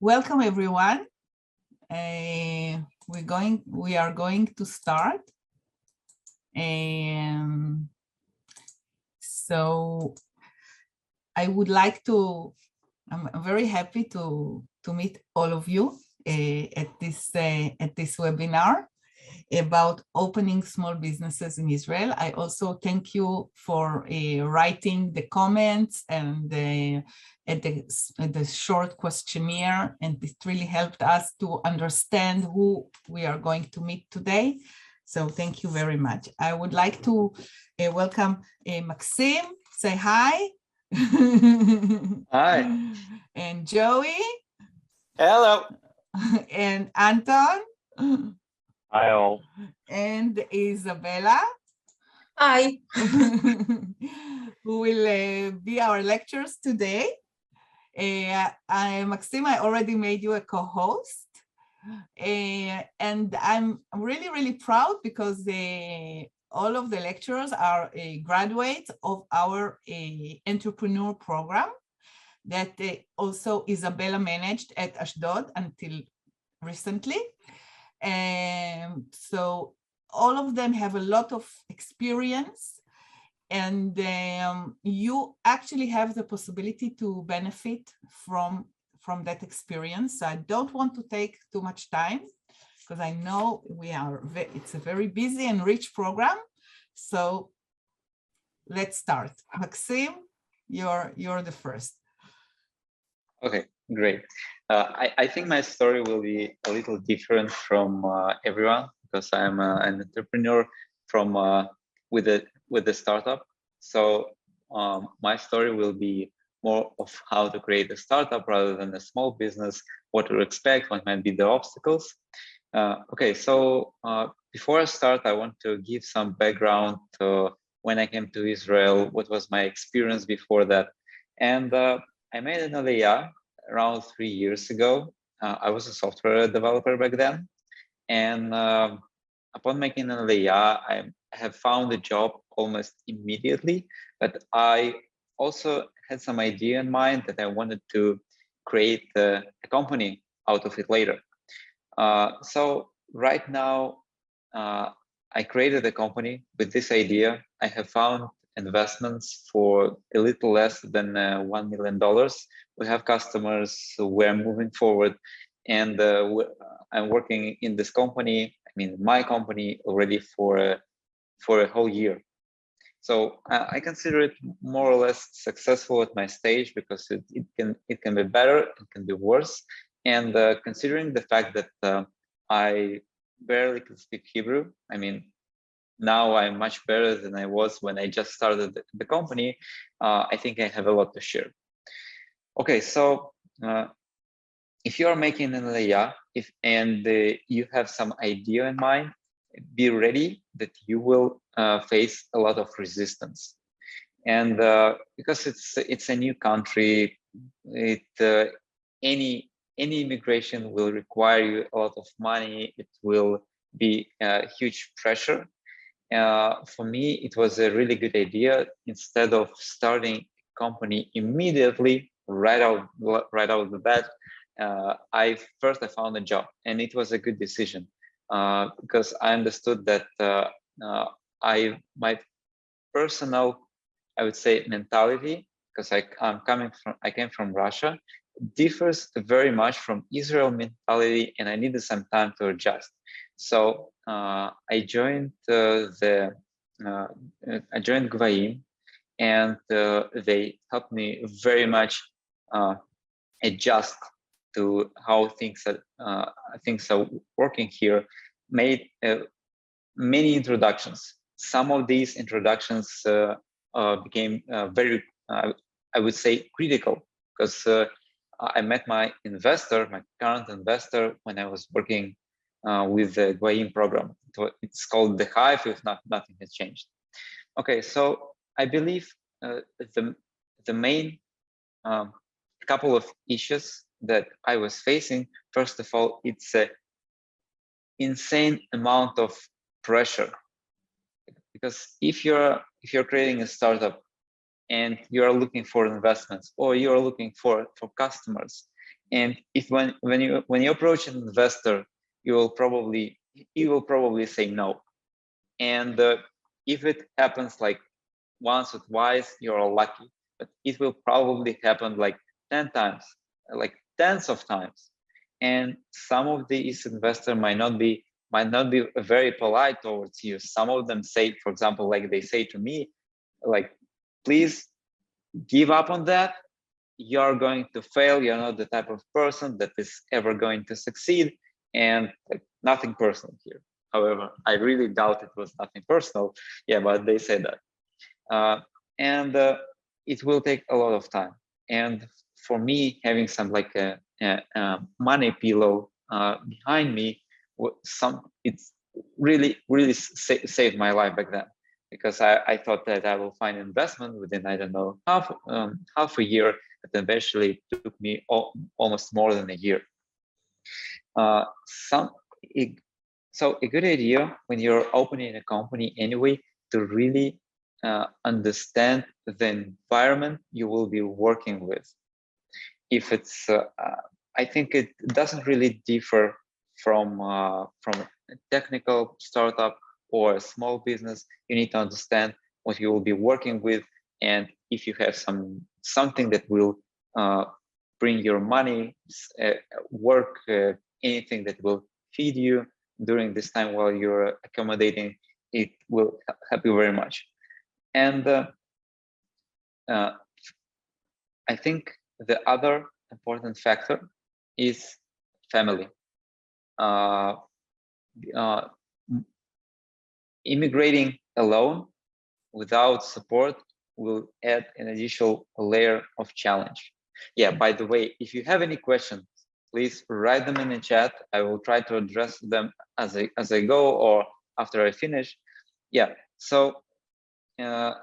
Welcome everyone. We are going to start. So I would like to, I'm very happy to meet all of you at this webinar about opening small businesses in Israel. I also thank you for writing the comments and the short questionnaire, and it really helped us to understand who we are going to meet today. So thank you very much. I would like to welcome Maxim. Say hi. Hi. And Joey. Hello. And Anton. Hi all. And Isabella. Hi. Who will be our lecturers today. Maxim, I already made you a co-host. And I'm really, really proud because all of the lecturers are graduates of our entrepreneur program that also Isabella managed at Ashdod until recently. So all of them have a lot of experience, and you actually have the possibility to benefit from that experience. So I don't want to take too much time because I know it's a very busy and rich program. So let's start. Maxim, you're the first. Okay, great. I think my story will be a little different from everyone because I'm an entrepreneur from with the startup. So my story will be more of how to create a startup rather than a small business, what to expect, what might be the obstacles. Okay, so before I start, I want to give some background to when I came to Israel, what was my experience before that. And I made an Aliyah around 3 years ago. I was a software developer back then. And upon making an Aliyah, I have found a job almost immediately, but I also had some idea in mind that I wanted to create a company out of it later. So right now, I created a company with this idea. I have found investments for a little less than $1 million. We have customers, so we're moving forward, and I'm working in this company, my company already for a whole year. So I consider it more or less successful at my stage because it can be better, it can be worse. And considering the fact that I barely can speak Hebrew, now I'm much better than I was when I just started the company. I think I have a lot to share. Okay, so if you are making an Aliyah, and you have some idea in mind, be ready that you will face a lot of resistance. And because it's a new country, any immigration will require you a lot of money. It will be a huge pressure. For me, it was a really good idea. Instead of starting a company immediately, right out of the bat, I found a job, and it was a good decision because I understood that my personal, I would say, mentality, because I came from Russia, differs very much from Israel mentality, and I needed some time to adjust. So I joined Gvahim, and they helped me very much adjust to how things are working here. Made many introductions. Some of these introductions became very, I would say, critical, because I met my current investor, when I was working with the Gvahim program. It's called the Hive, if nothing has changed. Okay, so I believe the main couple of issues that I was facing, first of all, it's an insane amount of pressure. Because if you're creating a startup and you are looking for investments or you are looking for customers, And if when you approach an investor, he will probably say no. And if it happens like once or twice, you're lucky, but it will probably happen like 10 times, like tens of times. And some of these investors might not be very polite towards you. Some of them say, for example, like they say to me, like, please give up on that. You're going to fail. You're not the type of person that is ever going to succeed. And like, nothing personal here. However, I really doubt it was nothing personal. Yeah, but they say that. And it will take a lot of time. And for me, having some like a money pillow behind me, it's really saved my life back then, because I thought that I will find investment within, I don't know, half a year, but eventually it took me almost more than a year. So a good idea when you're opening a company anyway, to really understand the environment you will be working with. If it's, I think it doesn't really differ from a technical startup or a small business. You need to understand what you will be working with, and if you have something that will bring your money, work, anything that will feed you during this time while you're accommodating, it will help you very much. And I think the other important factor is family. Immigrating alone without support will add an additional layer of challenge. Yeah, by the way, if you have any questions, please write them in the chat. I will try to address them as I go or after I finish. Yeah, so and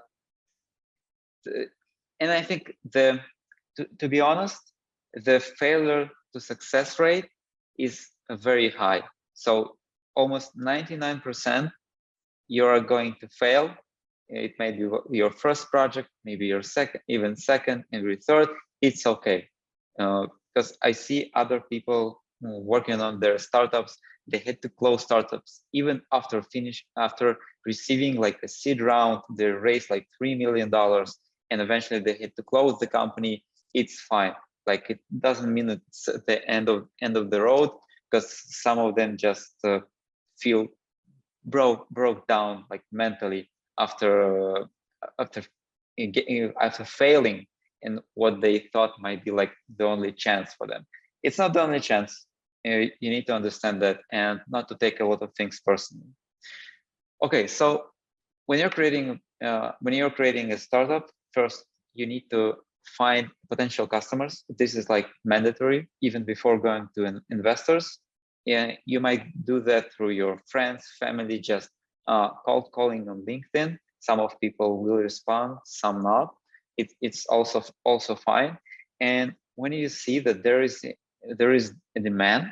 I think to be honest, the failure to success rate is very high. So almost 99% you are going to fail. It may be your first project, maybe your second, even second, and your third. It's okay, because I see other people working on their startups. They had to close startups even after receiving like a seed round. They raised like $3 million, and eventually they had to close the company. It's fine. Like, it doesn't mean it's the end of the road, because some of them just feel broke down, like mentally, after failing in what they thought might be like the only chance for them. It's not the only chance. You need to understand that, and not to take a lot of things personally. Okay, so when you're creating a startup, first you need to find potential customers. This is like mandatory even before going to investors. Yeah, you might do that through your friends, family, just cold calling on LinkedIn. Some of people will respond, some not. It's also fine. And when you see that there is a demand,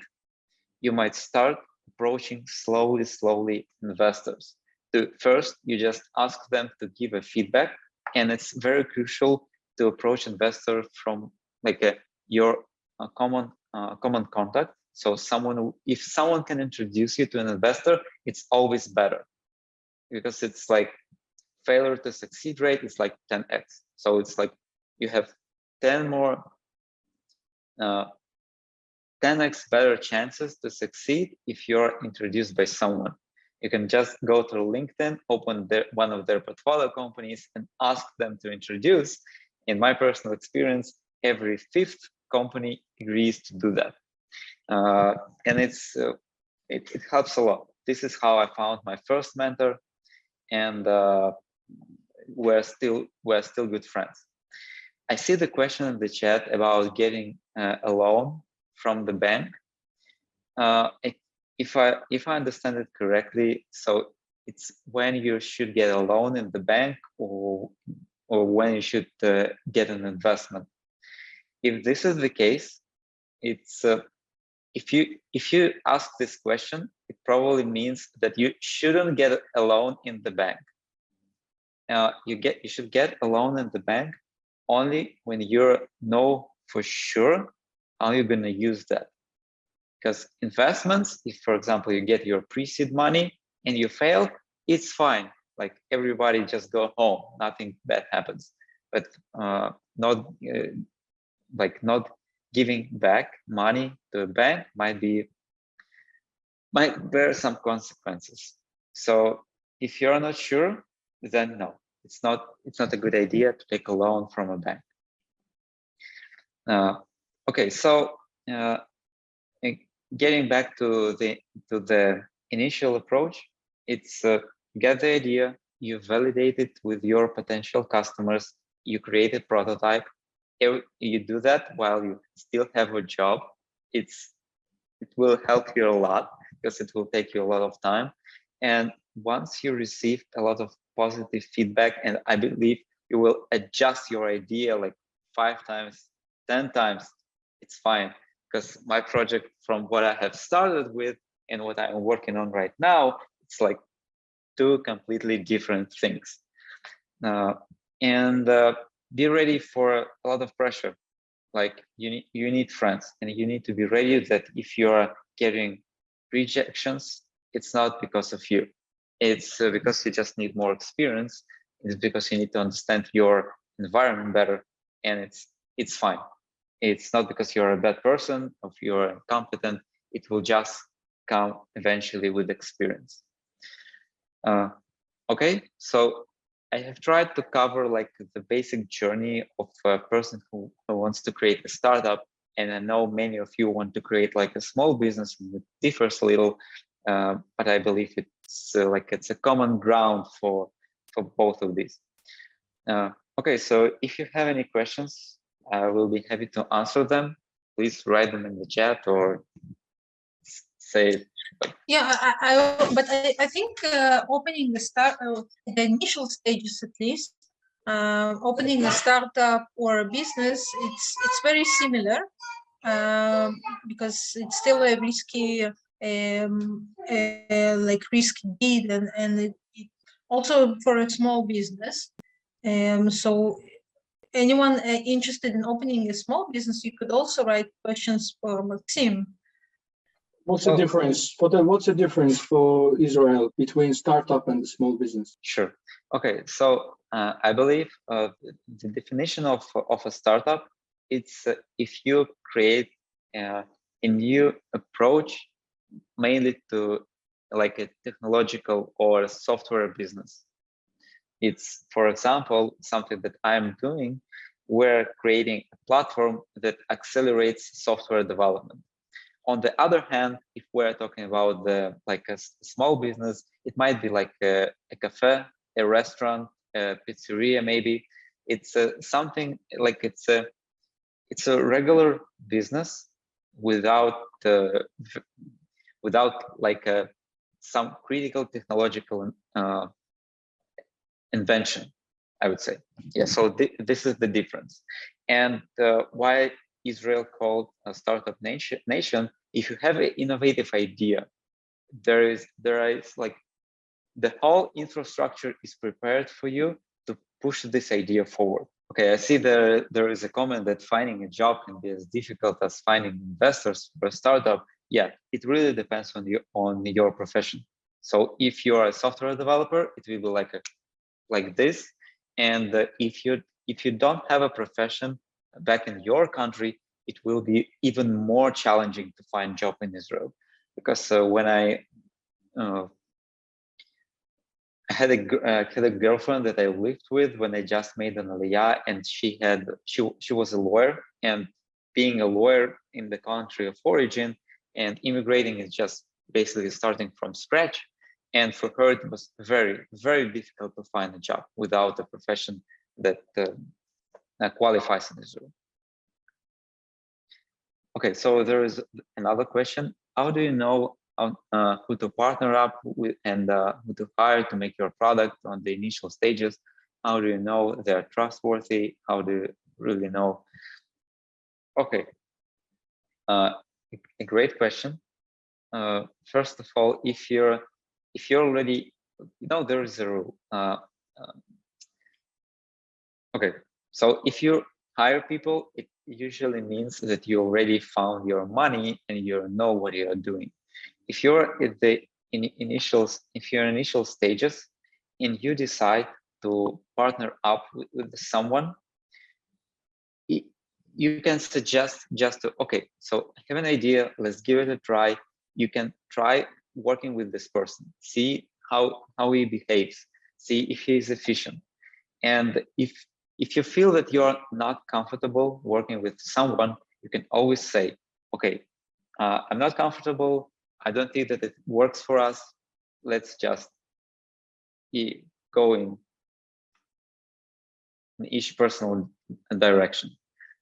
you might start approaching slowly investors. First, you just ask them to give a feedback, and it's very crucial to approach investors from like your common contact. So if someone can introduce you to an investor, it's always better, because it's like failure to succeed rate is like 10x. So it's like you have 10x better chances to succeed if you're introduced by someone. You can just go to LinkedIn, open one of their portfolio companies, and ask them to introduce. In my personal experience, every 5th company agrees to do that. And it helps a lot. This is how I found my first mentor, and we're still good friends. I see the question in the chat about getting a loan from the bank. If I understand it correctly, so it's when you should get a loan in the bank, or when you should get an investment. If this is the case, it's if you ask this question, it probably means that you shouldn't get a loan in the bank. You should get a loan in the bank only when you know for sure How are you going to use that? Because investments, if for example you get your pre-seed money and you fail, it's fine. Like everybody just go home, nothing bad happens. But not giving back money to a bank might bear some consequences. So if you're not sure, then no, it's not a good idea to take a loan from a bank. Okay, so getting back to the initial approach, it's get the idea, you validate it with your potential customers, you create a prototype. You do that while you still have a job. It will help you a lot because it will take you a lot of time. And once you receive a lot of positive feedback, and I believe you will adjust your idea like 5 times, 10 times, it's fine. Because my project, from what I have started with and what I'm working on right now, it's like 2 completely different things. Be ready for a lot of pressure. Like you need friends, and you need to be ready that if you're getting rejections, it's not because of you. It's because you just need more experience. It's because you need to understand your environment better, and it's fine. It's not because you're a bad person or you're incompetent. It will just come eventually with experience. Okay, so I have tried to cover like the basic journey of a person who wants to create a startup. And I know many of you want to create like a small business. It differs a little, but I believe it's a common ground for both of these. Okay, so if you have any questions, I will be happy to answer them. Please write them in the chat or say. Yeah, I think opening the initial stages, at least, opening a startup or a business, it's very similar because it's still a risky risky deed, and it also for a small business. So anyone interested in opening a small business, you could also write questions for Maxim. What's the difference? What's the difference for Israel between startup and small business? Sure. Okay, so I believe the definition of a startup, it's if you create a new approach, mainly to like a technological or software business. It's, for example, something that I'm doing. We're creating a platform that accelerates software development. On the other hand, if we're talking about a small business, it might be like a cafe, a restaurant, a pizzeria, maybe. It's something like it's a regular business without some critical technological invention, I would say. Yeah, so this is the difference. And why Israel called a startup nation, if you have an innovative idea, there is like the whole infrastructure is prepared for you to push this idea forward. Okay, I see there is a comment that finding a job can be as difficult as finding investors for a startup. Yeah, it really depends on your profession. So if you are a software developer, it will be like this. And if you don't have a profession back in your country, it will be even more challenging to find a job in Israel. Because when I had a girlfriend that I lived with when I just made an Aliyah, and she was a lawyer, and being a lawyer in the country of origin and immigrating is just basically starting from scratch. And for her, it was very, very difficult to find a job without a profession that qualifies in Israel. Okay, so there is another question. How do you know who to partner up with and who to hire to make your product on the initial stages? How do you know they're trustworthy? How do you really know? Okay, a great question. First of all, if you're already, there is a rule. Okay, so if you hire people, usually means that you already found your money and you know what you are doing. If you're at the initial stages and you decide to partner up with someone, you can suggest just to, okay, so I have an idea, let's give it a try. You can try working with this person, see how he behaves, see if he is efficient. And if you feel that you're not comfortable working with someone, you can always say, okay, I'm not comfortable, I don't think that it works for us, let's just go in each personal direction.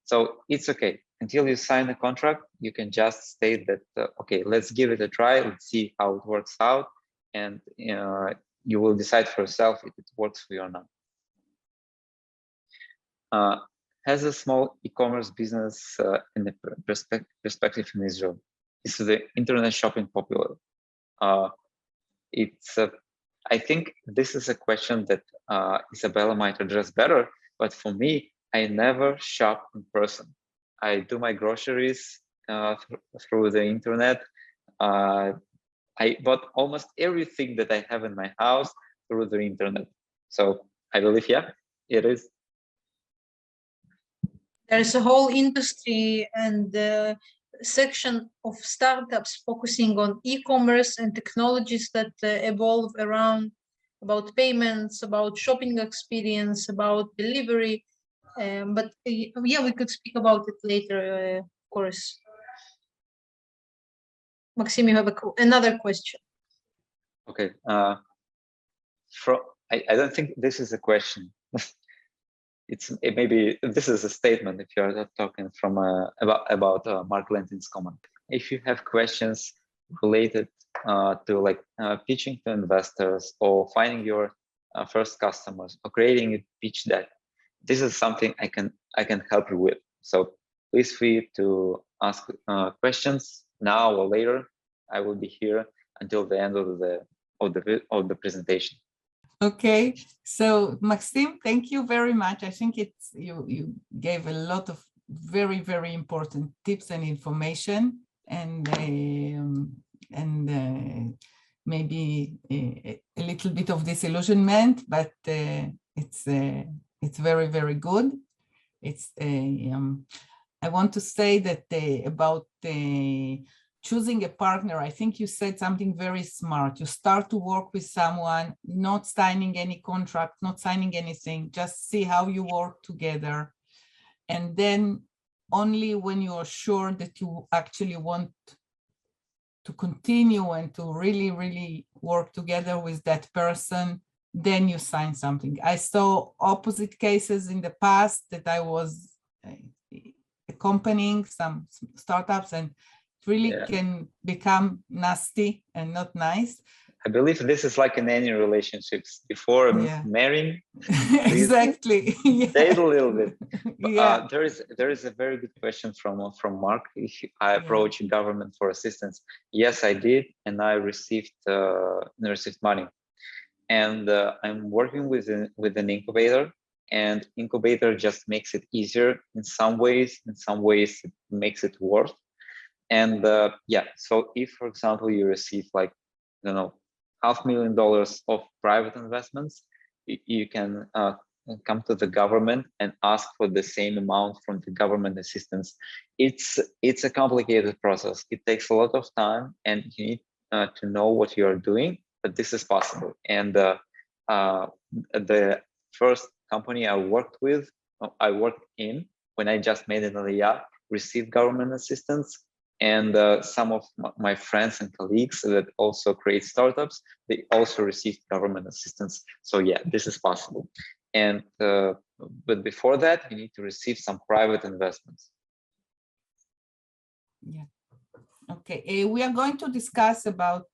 So it's okay. Until you sign a contract, you can just state that, okay, let's give it a try, let's see how it works out, and you will decide for yourself if it works for you or not. Has a small e-commerce business in the perspective in Israel? Is the internet shopping popular? I think this is a question that Isabella might address better, but for me, I never shop in person. I do my groceries through the internet. I bought almost everything that I have in my house through the internet. So I believe, yeah, it is. There's a whole industry and section of startups focusing on e-commerce and technologies that evolve around about payments, about shopping experience, about delivery. But yeah, we could speak about it later, of course. Maxim, you have another question. Okay. I don't think this is a question. Maybe this is a statement if you're not talking from about Mark Lentin's comment. If you have questions related to like pitching to investors or finding your first customers or creating a pitch deck, this is something I can help you with. So please free to ask questions now or later. I will be here until the end of the presentation. Okay, so Maxim, thank you very much. I think you gave a lot of very, very important tips and information, and maybe a little bit of disillusionment, but it's very, very good. I want to say that about choosing a partner, I think you said something very smart. You start to work with someone, not signing any contract, not signing anything, just see how you work together. And then only when you are sure that you actually want to continue and to really, really work together with that person, then you sign something. I saw opposite cases in the past that I was accompanying some startups, and really can become nasty and not nice. I believe this is like in any relationships. Before marrying, exactly. stay a little bit. Yeah. There is a very good question from Mark. If I approach government for assistance, yes, I did, and I received money. And I'm working with an incubator, and incubator just makes it easier in some ways. In some ways, it makes it worse. And so if, for example, you receive like, I don't know, $500,000 of private investments, you can come to the government and ask for the same amount from the government assistance. It's a complicated process. It takes a lot of time, and you need to know what you are doing, but this is possible. And the first company I worked in when I just made an Aliyah received government assistance. And some of my friends and colleagues that also create startups, they also received government assistance. So yeah, this is possible. And but before that, you need to receive some private investments. Yeah. Okay. We are going to discuss about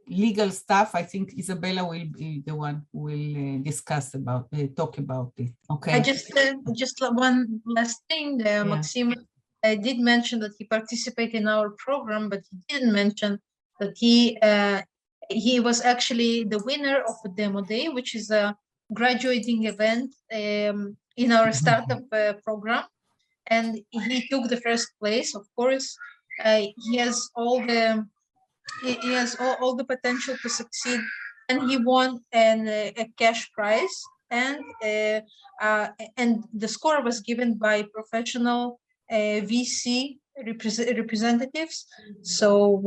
legal stuff. I think Isabella will be the one who will talk about it. Okay. I just one last thing. Maxim did mention that he participated in our program, but he didn't mention that he was actually the winner of the Demo Day, which is a graduating event in our startup program, and he took the first place. Of course, he has all the potential to succeed, and he won a cash prize, and the score was given by professional VC representatives. So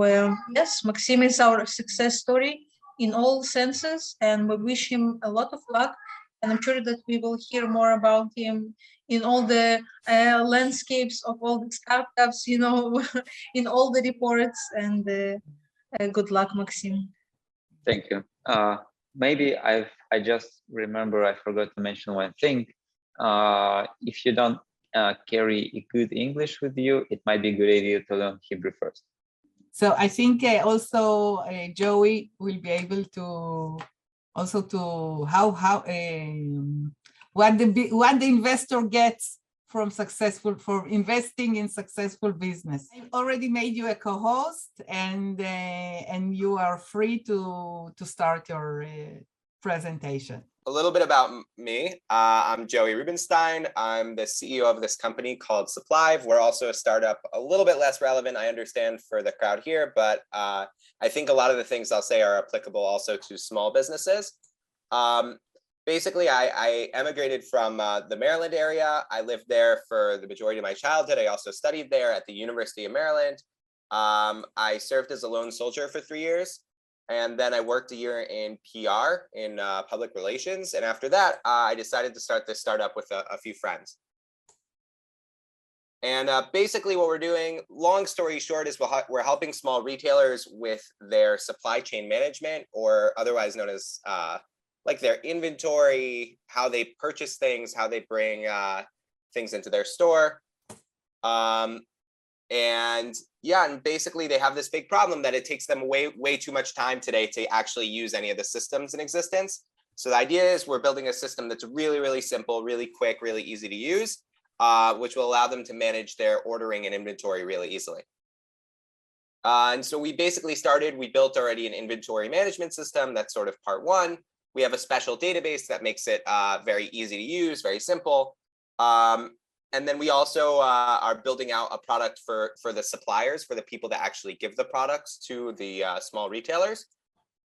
yes, Maxim is our success story in all senses, and we wish him a lot of luck. And I'm sure that we will hear more about him in all the landscapes of all the startups, in all the reports. And good luck, Maxim. Thank you. Maybe I just remember I forgot to mention one thing. If you don't carry a good English with you, it might be a good idea to learn Hebrew first. So I think also Joey will be able to also to what the investor gets from investing in successful business. I already made you a co-host, and you are free to start your presentation. A little bit about me. I'm Joey Rubenstein. I'm the CEO of this company called Supplive. We're also a startup, a little bit less relevant, I understand, for the crowd here, but I think a lot of the things I'll say are applicable also to small businesses. Basically, I emigrated from the Maryland area. I lived there for the majority of my childhood. I also studied there at the University of Maryland. I served as a lone soldier for 3 years. And then I worked a year in PR, in public relations. And after that, I decided to start this startup with a few friends. And basically what we're doing, long story short, is we're helping small retailers with their supply chain management, or otherwise known as like their inventory, how they purchase things, how they bring things into their store. And yeah, and basically they have this big problem that it takes them way too much time today to actually use any of the systems in existence. So the idea is we're building a system that's really simple, really quick, really easy to use, which will allow them to manage their ordering and inventory really easily. And so we basically we built already an inventory management system. That's sort of part one. We have a special database that makes it very easy to use, very simple. And then we also are building out a product for the suppliers, for the people that actually give the products to the small retailers.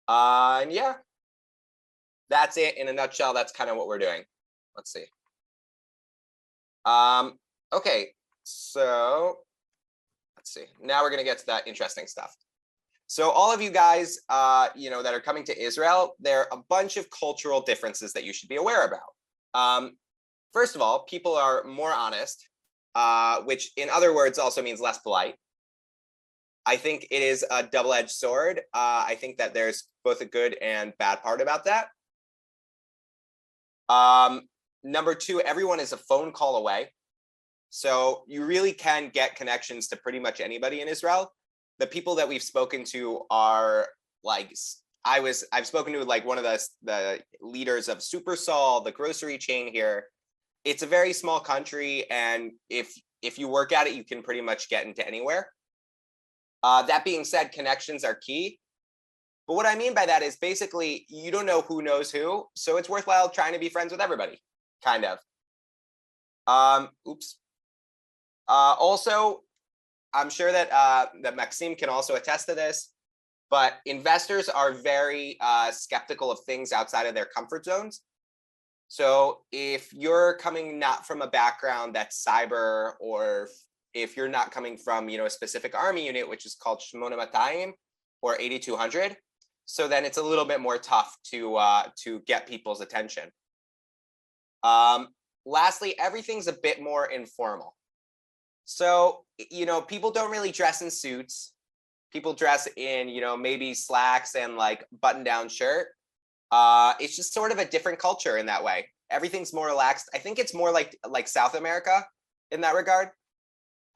And yeah, that's it in a nutshell. That's kind of what we're doing. Let's see. Okay, so let's see. Now we're going to get to that interesting stuff. So all of you guys, that are coming to Israel, there are a bunch of cultural differences that you should be aware about. First of all, people are more honest, which in other words also means less polite. I think it is a double-edged sword. I think that there's both a good and bad part about that. Number two, everyone is a phone call away. So you really can get connections to pretty much anybody in Israel. The people that we've spoken to are like, I've spoken to like one of the leaders of Supersol, the grocery chain here. It's a very small country, and if you work at it, you can pretty much get into anywhere. That being said, connections are key. But what I mean by that is basically you don't know who knows who, so it's worthwhile trying to be friends with everybody, kind of. Also, I'm sure that that Maxim can also attest to this, but investors are very skeptical of things outside of their comfort zones. So if you're coming not from a background that's cyber, or if you're not coming from a specific army unit, which is called 8200 or 8200, so then it's a little bit more tough to get people's attention. Lastly, everything's a bit more informal. So people don't really dress in suits. People dress in maybe slacks and like button-down shirt. It's just sort of a different culture in that way. Everything's more relaxed. I think it's more like South America in that regard.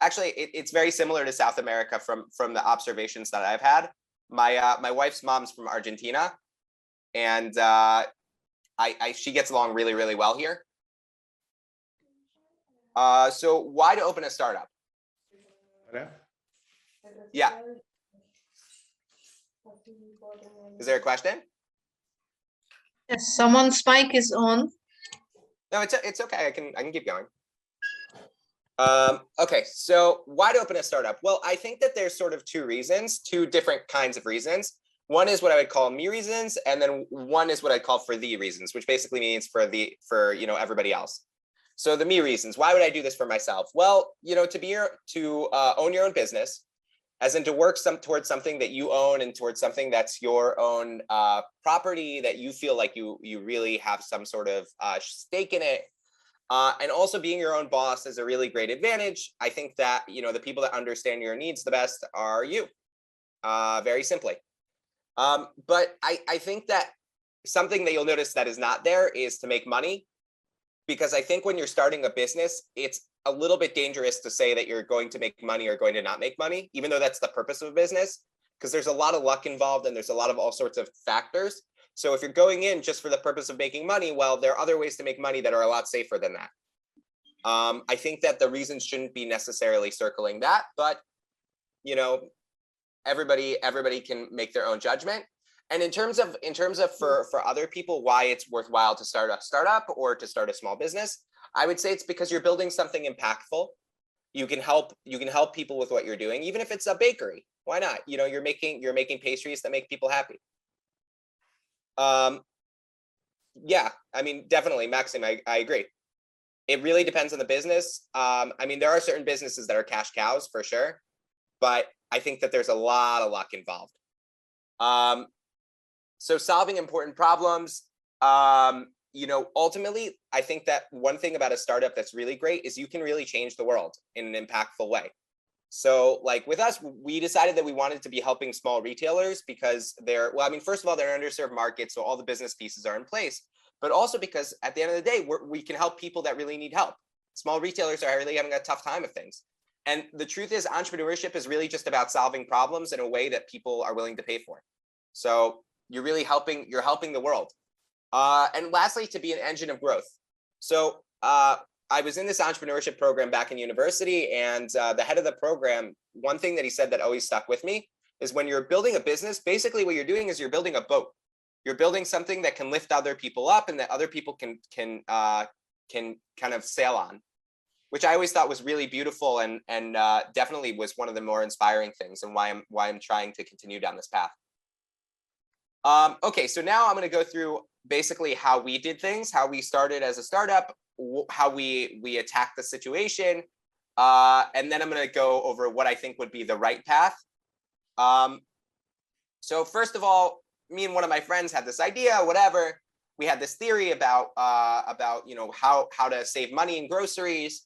Actually, it's very similar to South America from the observations that I've had. My wife's mom's from Argentina, and she gets along really well here. So why to open a startup? Yeah. Is there a question? Yes, someone's mic is on. No, it's okay. I can keep going. Okay, so why to open a startup? Well, I think that there's sort of two different kinds of reasons. One is what I would call me reasons, and then one is what I call for the reasons, which basically means for everybody else. So the me reasons, why would I do this for myself? Well, to own your own business, as in to work towards something that you own and towards something that's your own property that you feel like you really have some sort of stake in it. And also being your own boss is a really great advantage. I think that, the people that understand your needs the best are you, very simply. But I think that something that you'll notice that is not there is to make money, because I think when you're starting a business, it's a little bit dangerous to say that you're going to make money or going to not make money, even though that's the purpose of a business, because there's a lot of luck involved and there's a lot of all sorts of factors. So if you're going in just for the purpose of making money, well, there are other ways to make money that are a lot safer than that. I think that the reasons shouldn't be necessarily circling that, but everybody can make their own judgment. And in terms of for other people, why it's worthwhile to start a startup or to start a small business, I would say it's because you're building something impactful. You can help people with what you're doing, even if it's a bakery. Why not? You're making pastries that make people happy. Yeah, I mean, definitely, Maxim, I agree. It really depends on the business. I mean, there are certain businesses that are cash cows for sure, but I think that there's a lot of luck involved. So solving important problems, ultimately, I think that one thing about a startup that's really great is you can really change the world in an impactful way. So like with us, we decided that we wanted to be helping small retailers because first of all, they're an underserved market, so all the business pieces are in place, but also because at the end of the day, we can help people that really need help. Small retailers are really having a tough time of things. And the truth is, entrepreneurship is really just about solving problems in a way that people are willing to pay for. So you're really helping the world. And lastly, to be an engine of growth. So I was in this entrepreneurship program back in university, and the head of the program, one thing that he said that always stuck with me is when you're building a business, basically what you're doing is you're building a boat. You're building something that can lift other people up and that other people can kind of sail on, which I always thought was really beautiful and definitely was one of the more inspiring things and why I'm trying to continue down this path. Okay, so now I'm going to go through basically how we did things, how we started as a startup, how we attacked the situation, and then I'm going to go over what I think would be the right path. So first of all, me and one of my friends had this idea, whatever. We had this theory about how to save money in groceries.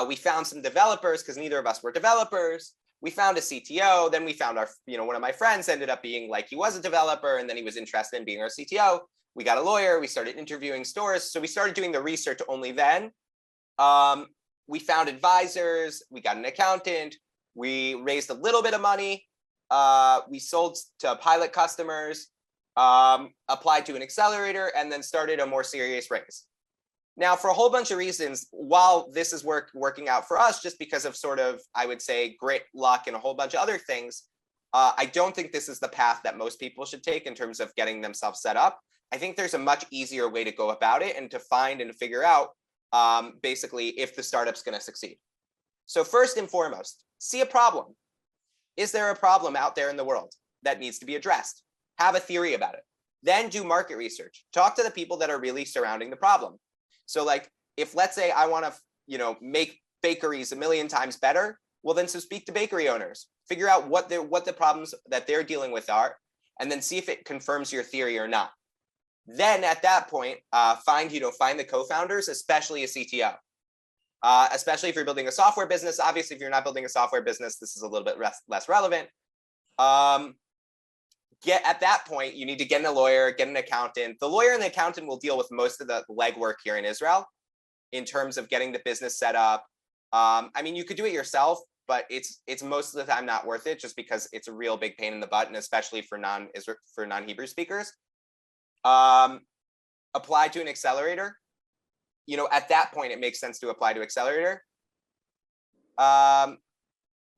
We found some developers because neither of us were developers. We found a CTO. Then we found one of my friends ended up being like, he was a developer, and then he was interested in being our CTO. We got a lawyer. We started interviewing stores. So we started doing the research only then. We found advisors. We got an accountant. We raised a little bit of money. We sold to pilot customers, applied to an accelerator, and then started a more serious raise. Now, for a whole bunch of reasons, while this is working out for us, just because of sort of, I would say, grit, luck, and a whole bunch of other things, I don't think this is the path that most people should take in terms of getting themselves set up. I think there's a much easier way to go about it and to find and figure out basically if the startup's going to succeed. So first and foremost, see a problem. Is there a problem out there in the world that needs to be addressed? Have a theory about it. Then do market research. Talk to the people that are really surrounding the problem. So like, if let's say I want to, make bakeries a million times better, well then so speak to bakery owners, figure out what the problems that they're dealing with are, and then see if it confirms your theory or not. Then at that point, find the co-founders, especially a CTO. Especially if you're building a software business. Obviously, if you're not building a software business, this is a little bit less relevant. At that point, you need to get a lawyer, get an accountant. The lawyer and the accountant will deal with most of the legwork here in Israel in terms of getting the business set up. I mean, you could do it yourself, but it's most of the time not worth it just because it's a real big pain in the butt, and especially for non-Hebrew speakers. Apply to an accelerator. At that point, it makes sense to apply to accelerator.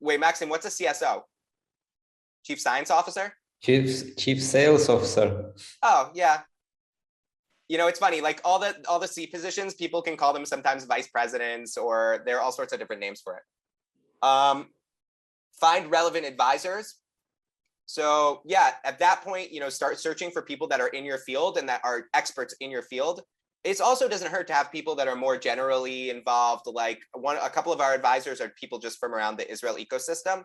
Wait, Maxim, what's a CSO? Chief Science Officer? Chief Sales Officer. Oh, yeah. it's funny, like all the C positions, people can call them sometimes vice presidents, or there are all sorts of different names for it. Find relevant advisors. So yeah, at that point, start searching for people that are in your field and that are experts in your field. It also doesn't hurt to have people that are more generally involved. Like a couple of our advisors are people just from around the Israel ecosystem,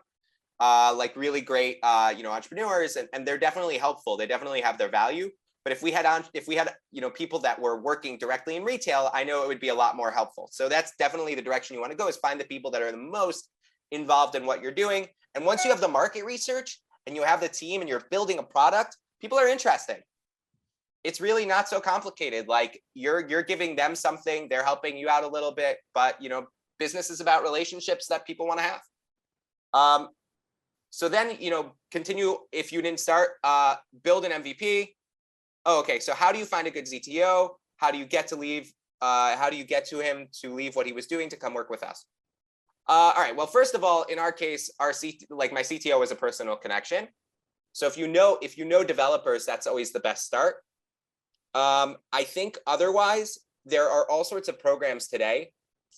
like really great, entrepreneurs, and they're definitely helpful. They definitely have their value. But if we had people that were working directly in retail, I know it would be a lot more helpful. So that's definitely the direction you want to go, is find the people that are the most involved in what you're doing. And once you have the market research and you have the team and you're building a product, people are interested. It's really not so complicated. Like you're giving them something, they're helping you out a little bit, but business is about relationships that people want to have. So then, continue. If you didn't start, build an MVP. Oh, okay. So how do you find a good CTO? How do you get to leave? How do you get to him to leave what he was doing to come work with us? All right. Well, first of all, in our case, my CTO is a personal connection. So if you know developers, that's always the best start. I think otherwise, there are all sorts of programs today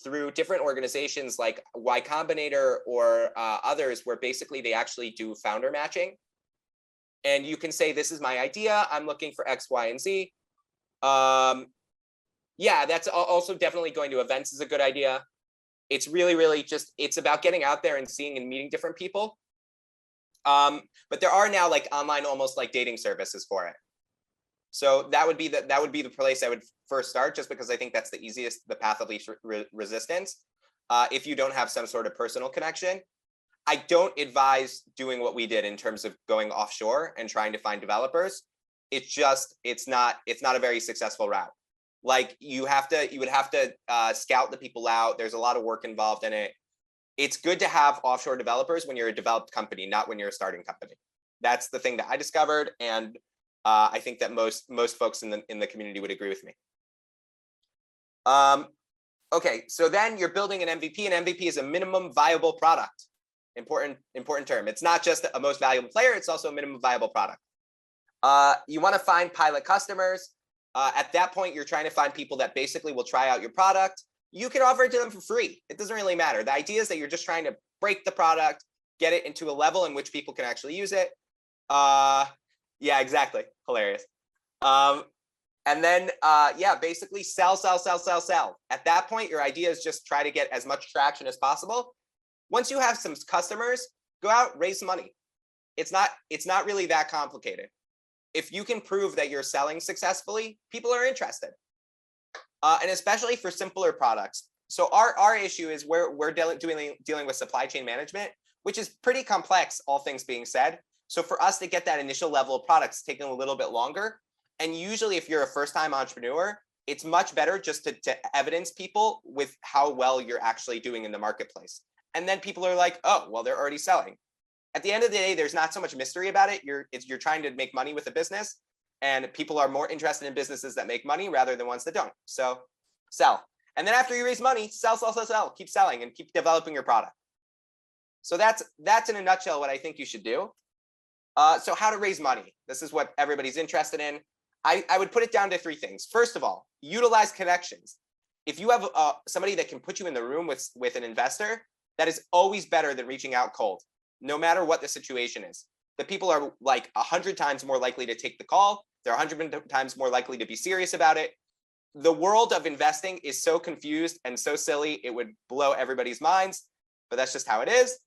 through different organizations like Y Combinator or others, where basically they actually do founder matching. And you can say, this is my idea, I'm looking for X, Y, and Z. Yeah, that's also definitely going to events is a good idea. It's really just, it's about getting out there and seeing and meeting different people. But there are now like online, almost like dating services for it. So that would be the place I would first start, just because I think that's the easiest, the path of least resistance. If you don't have some sort of personal connection, I don't advise doing what we did in terms of going offshore and trying to find developers. It's not a very successful route. Like you would have to scout the people out. There's a lot of work involved in it. It's good to have offshore developers when you're a developed company, not when you're a starting company. That's the thing that I discovered, and I think that most folks in the community would agree with me. Okay, so then you're building an MVP. An MVP is a minimum viable product. Important term. It's not just a most valuable player, it's also a minimum viable product. You want to find pilot customers. At that point, you're trying to find people that basically will try out your product. You can offer it to them for free. It doesn't really matter. The idea is that you're just trying to break the product, get it into a level in which people can actually use it. Yeah, exactly. Hilarious. And then, basically sell. At that point, your idea is just try to get as much traction as possible. Once you have some customers, go out, raise money. It's not really that complicated. If you can prove that you're selling successfully, people are interested. And especially for simpler products. So our issue is we're dealing with supply chain management, which is pretty complex, all things being said. So for us to get that initial level of products taking a little bit longer. And usually if you're a first-time entrepreneur, it's much better just to evidence people with how well you're actually doing in the marketplace. And then people are like, oh, well, they're already selling. At the end of the day, there's not so much mystery about it. You're trying to make money with a business, and people are more interested in businesses that make money rather than ones that don't. So sell. And then after you raise money, sell. Keep selling and keep developing your product. So that's in a nutshell what I think you should do. So how to raise money. This is what everybody's interested in. I would put it down to three things. First of all, utilize connections. If you have somebody that can put you in the room with an investor, that is always better than reaching out cold, no matter what the situation is. The people are like 100 times more likely to take the call. They're 100 times more likely to be serious about it. The world of investing is so confused and so silly, it would blow everybody's minds, but that's just how it is.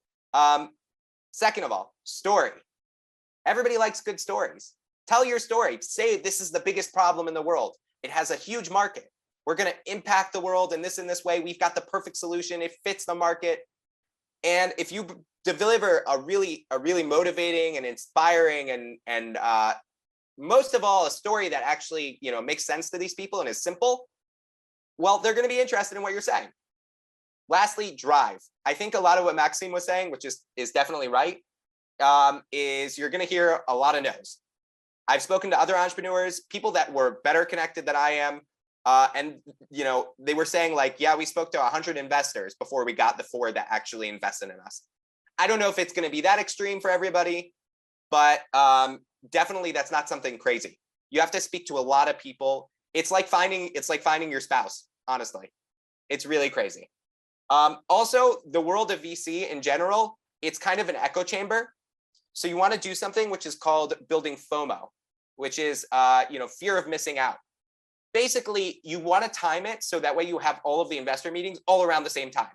Second of all, story. Everybody likes good stories. Tell your story. Say this is the biggest problem in the world. It has a huge market. We're going to impact the world in this way. We've got the perfect solution. It fits the market. And if you deliver a really motivating and inspiring and most of all, a story that actually makes sense to these people and is simple, well, they're going to be interested in what you're saying. Lastly, drive. I think a lot of what Maxime was saying, which is definitely right, is you're going to hear a lot of no's. I've spoken to other entrepreneurs, people that were better connected than I am. And they were saying like, yeah, we spoke to 100 investors before we got the 4 that actually invested in us. I don't know if it's going to be that extreme for everybody, but definitely that's not something crazy. You have to speak to a lot of people. It's like finding your spouse, honestly. It's really crazy. Also, the world of VC in general, it's kind of an echo chamber. So you want to do something which is called building FOMO, which is fear of missing out. Basically, you want to time it so that way you have all of the investor meetings all around the same time.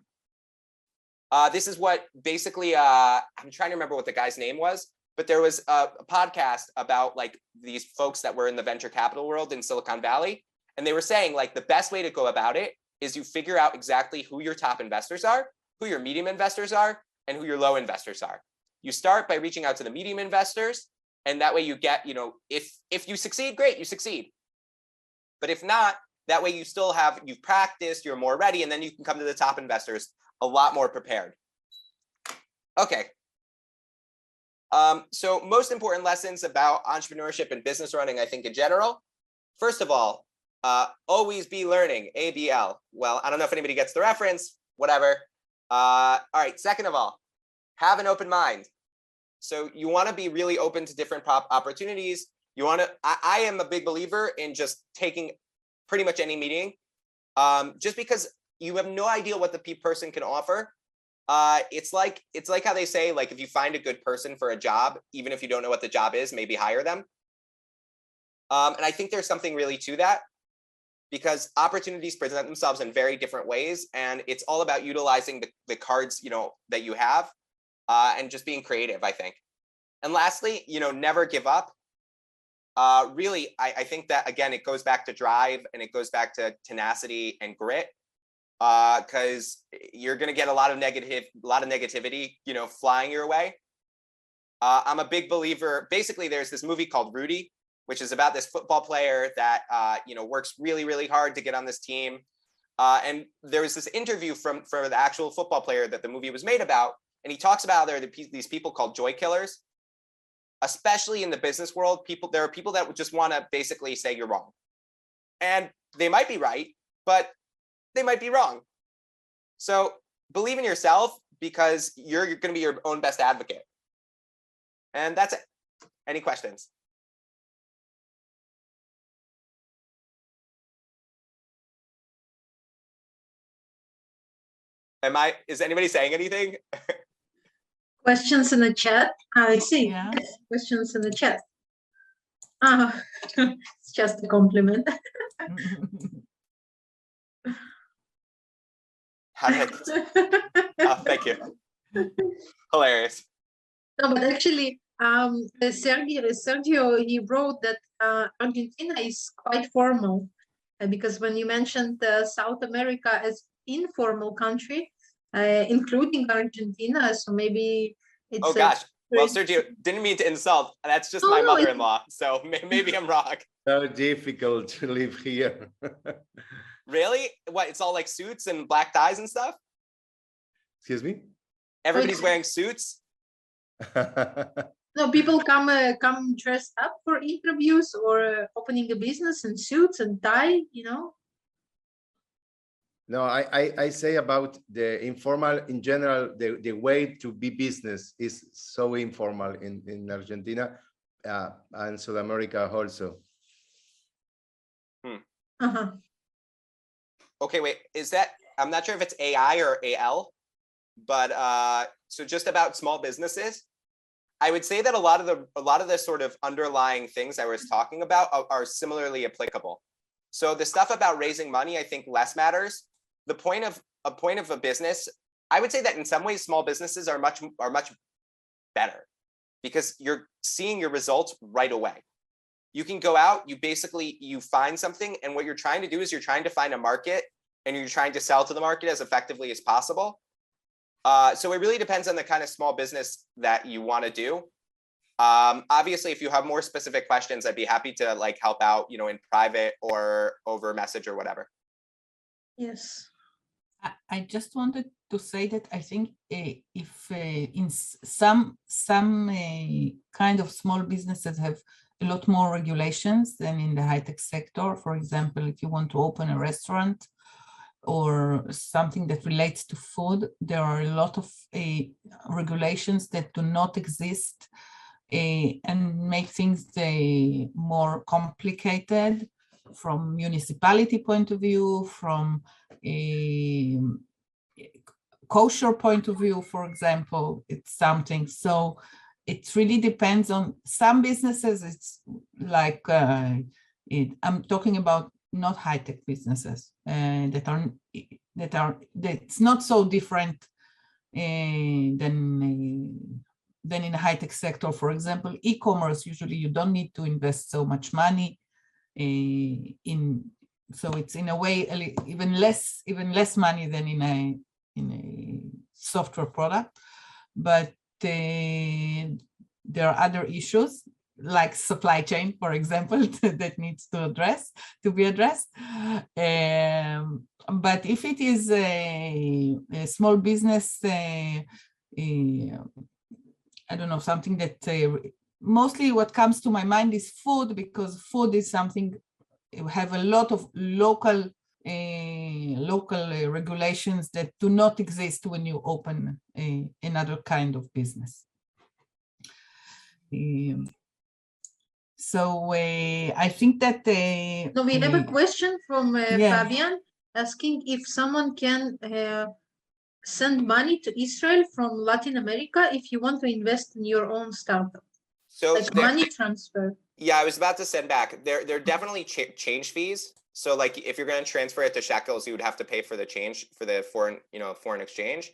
This is what basically, I'm trying to remember what the guy's name was, but there was a podcast about like these folks that were in the venture capital world in Silicon Valley. And they were saying like the best way to go about it is you figure out exactly who your top investors are, who your medium investors are, and who your low investors are. You start by reaching out to the medium investors. And that way you get, if you succeed, great, you succeed. But if not, that way you've practiced, you're more ready, and then you can come to the top investors a lot more prepared. Okay. So most important lessons about entrepreneurship and business running, I think in general. First of all, always be learning, ABL. Well, I don't know if anybody gets the reference, whatever. All right, second of all, have an open mind. So you want to be really open to different opportunities. I am a big believer in just taking pretty much any meeting, just because you have no idea what the person can offer. It's like how they say, like, if you find a good person for a job, even if you don't know what the job is, maybe hire them. And I think there's something really to that, because opportunities present themselves in very different ways, and it's all about utilizing the cards, that you have, and just being creative, I think. And lastly, never give up. Really, I think that, again, it goes back to drive, and it goes back to tenacity and grit, because you're going to get a lot of negativity, flying your way. I'm a big believer. Basically, there's this movie called Rudy, which is about this football player that, works really, really hard to get on this team. And there was this interview for the actual football player that the movie was made about. And he talks about there are these people called joy killers, especially in the business world. There are people that would just want to basically say you're wrong. And they might be right, but they might be wrong. So believe in yourself, because you're going to be your own best advocate. And that's it. Any questions? Is anybody saying anything? Questions in the chat. I see. Yeah. Yes, questions in the chat. It's just a compliment. Thank you. Hilarious. No, but actually, Sergio, he wrote that Argentina is quite formal, because when you mentioned South America as informal country, including Argentina, so maybe it's. Oh gosh. Well, Sergio, didn't mean to insult. That's just my mother-in-law, so maybe I'm wrong. So difficult to live here. Really? What? It's all like suits and black ties and stuff? Excuse me? Everybody's wearing suits? No, people come dressed up for interviews or opening a business in suits and tie, No, I say about the informal in general, the way to be business is so informal in Argentina and South America also. Okay, wait, I'm not sure if it's AI or AL, but so just about small businesses, I would say that a lot of the sort of underlying things I was talking about are similarly applicable. So the stuff about raising money, I think less matters. The point of a business, I would say that in some ways, small businesses are much better, because you're seeing your results right away. You can go out, you find something, and what you're trying to do is you're trying to find a market, and you're trying to sell to the market as effectively as possible. So it really depends on the kind of small business that you want to do. Obviously, if you have more specific questions, I'd be happy to help out, in private or over message or whatever. Yes. I just wanted to say that I think if in some kind of small businesses have a lot more regulations than in the high-tech sector. For example, if you want to open a restaurant or something that relates to food, there are a lot of regulations that do not exist and make things more complicated. from municipality point of view, from a kosher point of view, for example, it's something. So it really depends on some businesses. It's like I'm talking about not high-tech businesses that's not so different than in the high-tech sector. For example, e-commerce, usually you don't need to invest so much money so it's in a way even less money than in a software product. But there are other issues like supply chain, for example, that needs to be addressed. But if it is a small business, I don't know, something that mostly what comes to my mind is food, because food is something you have a lot of local regulations that do not exist when you open another kind of business. So I think that No, we have a question from Fabian asking if someone can send money to Israel from Latin America if you want to invest in your own startup. So like money transfer. Yeah, I was about to send back. There are definitely change fees. So like if you're going to transfer it to shekels, you would have to pay for the change for the foreign exchange.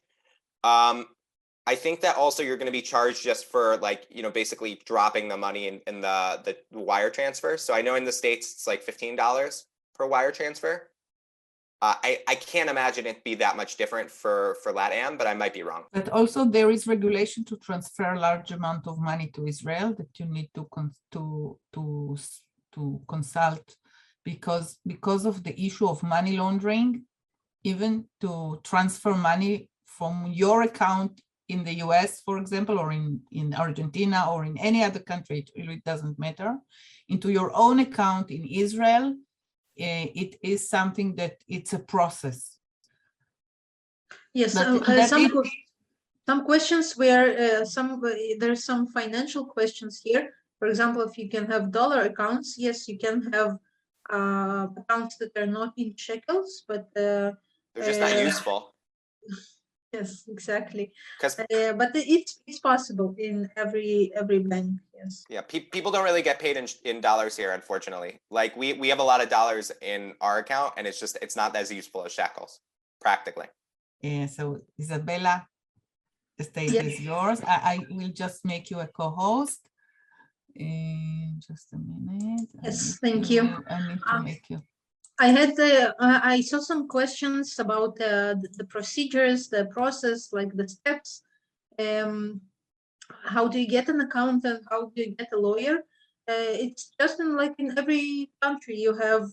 I think that also you're going to be charged just for like, basically dropping the money in the wire transfer. So I know in the States, it's like $15 per wire transfer. I can't imagine it be that much different for LATAM, but I might be wrong. But also there is regulation to transfer a large amount of money to Israel that you need to consult because of the issue of money laundering. Even to transfer money from your account in the US, for example, or in Argentina or in any other country, it really doesn't matter, into your own account in Israel, it is something that it's a process. Yes, some questions where there's some financial questions here. For example, if you can have dollar accounts, yes, you can have accounts that are not in shekels, but they're just not useful. Yes, exactly. But it's possible in every bank. Yes. Yeah, people don't really get paid in dollars here, unfortunately. Like we have a lot of dollars in our account, and it's not as useful as shekels, practically. So Isabella, the stage is yours. I will just make you a co-host. Just a minute. Yes, thank you. I need to make you. I saw some questions about the procedures, the process, like the steps. How do you get an accountant? How do you get a lawyer? It's just like in every country, you have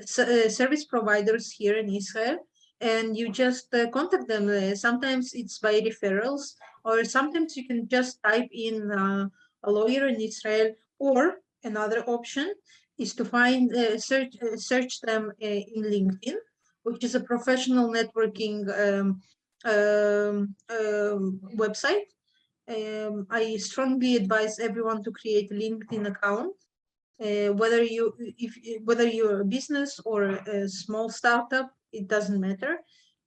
service providers here in Israel, and you just contact them. Sometimes it's by referrals, or sometimes you can just type in a lawyer in Israel, or another option is to find search them in LinkedIn, which is a professional networking website. I strongly advise everyone to create a LinkedIn account, whether you're a business or a small startup, it doesn't matter.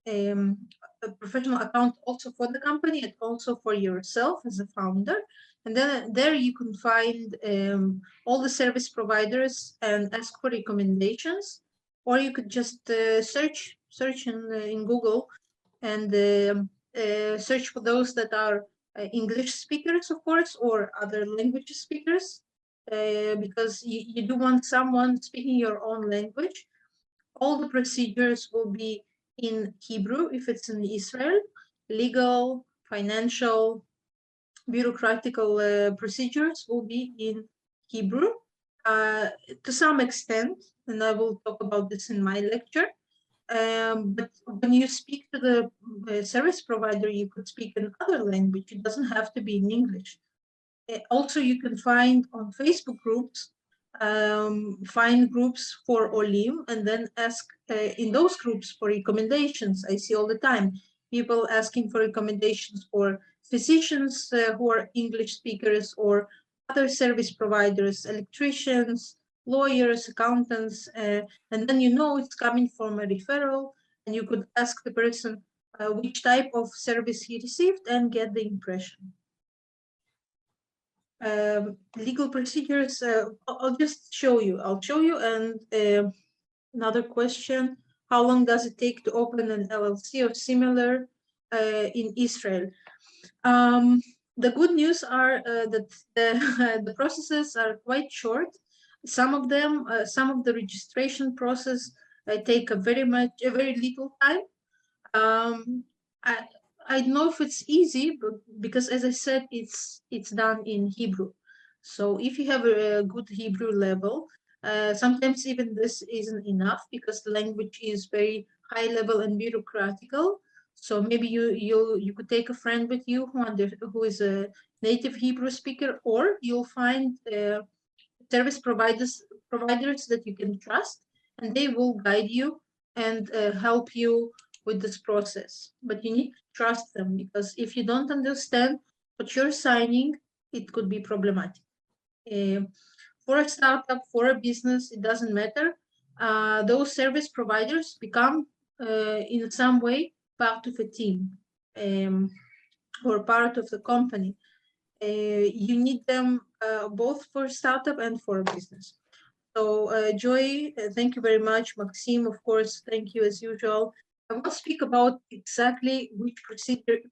A professional account also for the company and also for yourself as a founder. And then there you can find all the service providers and ask for recommendations, or you could just search in Google and search for those that are English speakers, of course, or other language speakers, because you do want someone speaking your own language. All the procedures will be in Hebrew if it's in Israel. Legal, financial, bureaucratical procedures will be in Hebrew to some extent, and I will talk about this in my lecture. But when you speak to the service provider, you could speak in other language. It doesn't have to be in English. Also, you can find on Facebook groups, find groups for Olim, and then ask in those groups for recommendations. I see all the time people asking for recommendations for physicians who are English speakers, or other service providers, electricians, lawyers, accountants, and then you know it's coming from a referral, and you could ask the person which type of service he received and get the impression. Legal procedures, I'll just show you. I'll show you. And another question, how long does it take to open an LLC or similar in Israel? The good news are that the processes are quite short. Some of them, some of the registration process take a very little time. I don't know if it's easy, but because as I said, it's done in Hebrew. So if you have a good Hebrew level, sometimes even this isn't enough because the language is very high level and bureaucratical. So maybe you could take a friend with you who is a native Hebrew speaker, or you'll find service providers that you can trust, and they will guide you and help you with this process. But you need to trust them, because if you don't understand what you're signing, it could be problematic. For a startup, for a business, it doesn't matter. Those service providers become, in some way, part of a team or part of the company. You need them both for startup and for a business. So Joy, thank you very much. Maxime, of course, thank you as usual. I won't speak about exactly which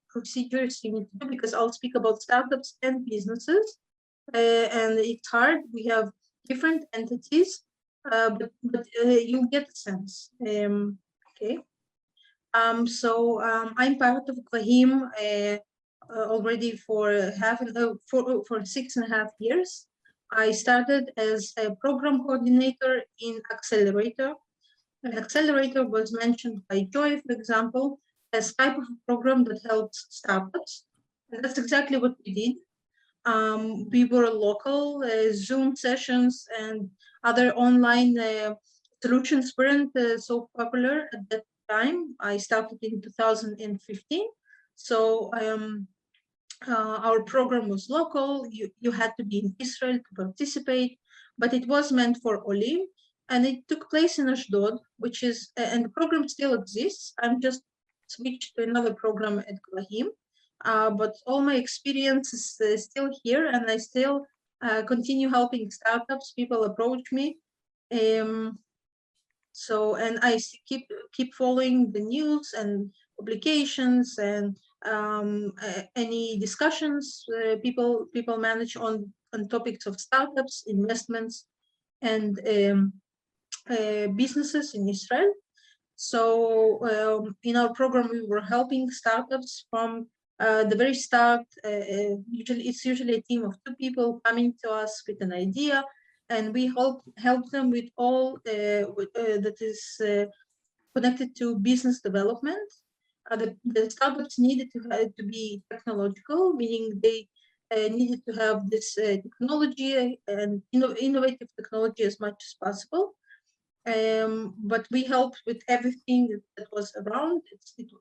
procedures you need to do, because I'll speak about startups and businesses. And it's hard. We have different entities, but you'll get a sense. Okay. So I'm part of Gvahim already for 6.5 years. I started as a program coordinator in Accelerator. An accelerator was mentioned by Joy, for example, as type of program that helps startups. And that's exactly what we did. We were local, Zoom sessions and other online solutions weren't so popular at that time. I started in 2015. So our program was local. You had to be in Israel to participate, but it was meant for Olim, and it took place in Ashdod, which is, and the program still exists. I'm just switched to another program at Gvahim, but all my experience is still here, and I still continue helping startups. People approach me. So, and I keep following the news and publications and any discussions people manage on topics of startups, investments, and businesses in Israel. So in our program, we were helping startups from the very start. It's usually a team of 2 people coming to us with an idea, and we help them with all that is connected to business development. The startups needed to be technological, meaning they needed to have this technology and innovative technology as much as possible. But we helped with everything that was around.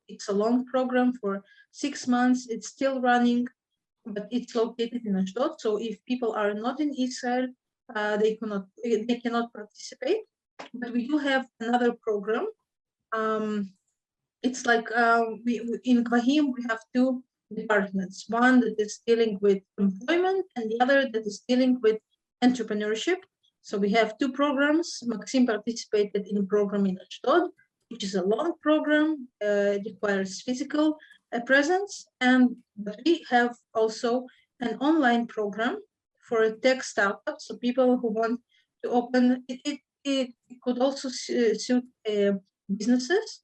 It's a long program for 6 months. It's still running, but it's located in Ashdod. So if people are not in Israel, they cannot participate. But we do have another program. It's like in Gvahim, we have 2 departments. One that is dealing with employment, and the other that is dealing with entrepreneurship. So we have 2 programs. Maxime participated in a program in Ashdod, which is a long program. It requires physical presence, but we have also an online program for tech startups. So people who want to open it could also suit businesses,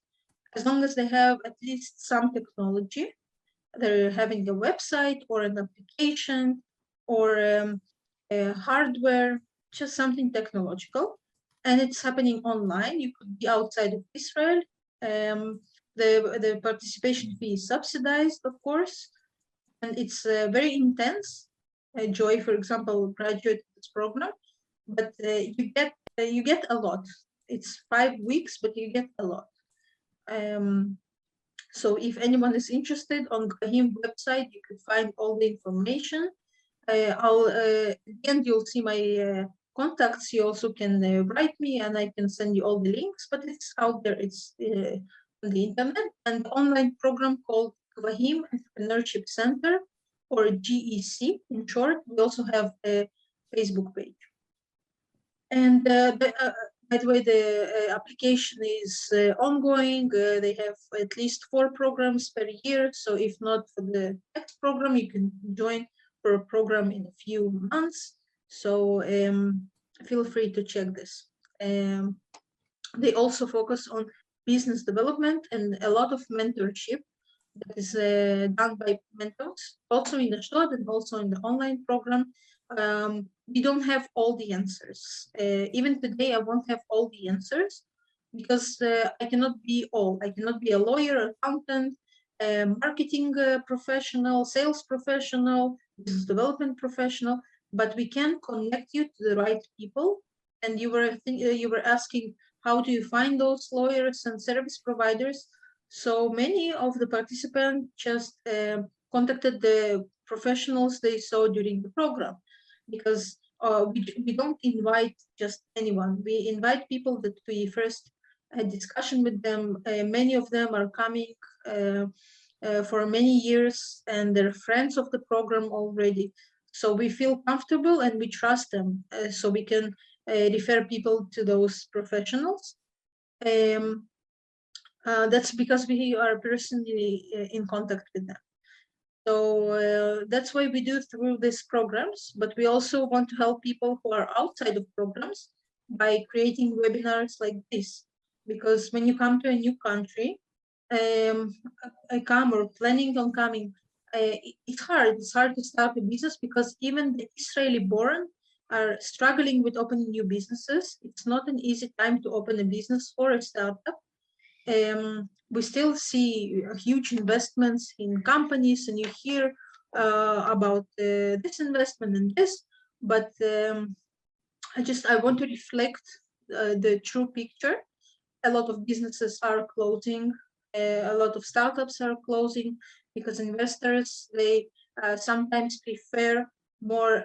as long as they have at least some technology. They're having a website or an application or hardware, just something technological, and it's happening online. You could be outside of Israel. The participation fee is subsidized, of course, and it's very intense. Joy, for example, graduated this program, but you get a lot. It's 5 weeks, but you get a lot. So if anyone is interested, on Gvahim website, you could find all the information. At the end, you'll see my contacts, you also can write me and I can send you all the links, but it's out there, it's on the internet. And the online program called Gvahim Entrepreneurship Center, or GEC in short. We also have a Facebook page. And by the way, the application is ongoing. They have at least 4 programs per year. So if not for the next program, you can join for a program in a few months. So feel free to check this. They also focus on business development and a lot of mentorship that is done by mentors, also in Ashdod and also in the online program. We don't have all the answers. Even today, I won't have all the answers because I cannot be all. I cannot be a lawyer, accountant, marketing professional, sales professional, business development professional, but we can connect you to the right people. And you were asking, how do you find those lawyers and service providers? So many of the participants just contacted the professionals they saw during the program, because we don't invite just anyone. We invite people that we first had discussion with them. Many of them are coming for many years and they're friends of the program already. So we feel comfortable and we trust them, so we can refer people to those professionals. That's because we are personally in contact with them. So that's why we do through these programs, but we also want to help people who are outside of programs by creating webinars like this. Because when you come to a new country, come or planning on coming, it's hard to start a business, because even the Israeli born are struggling with opening new businesses. It's not an easy time to open a business or a startup. We still see huge investments in companies, and you hear about this investment and this, but I want to reflect the true picture. A lot of businesses are closing, a lot of startups are closing, because investors, they sometimes prefer more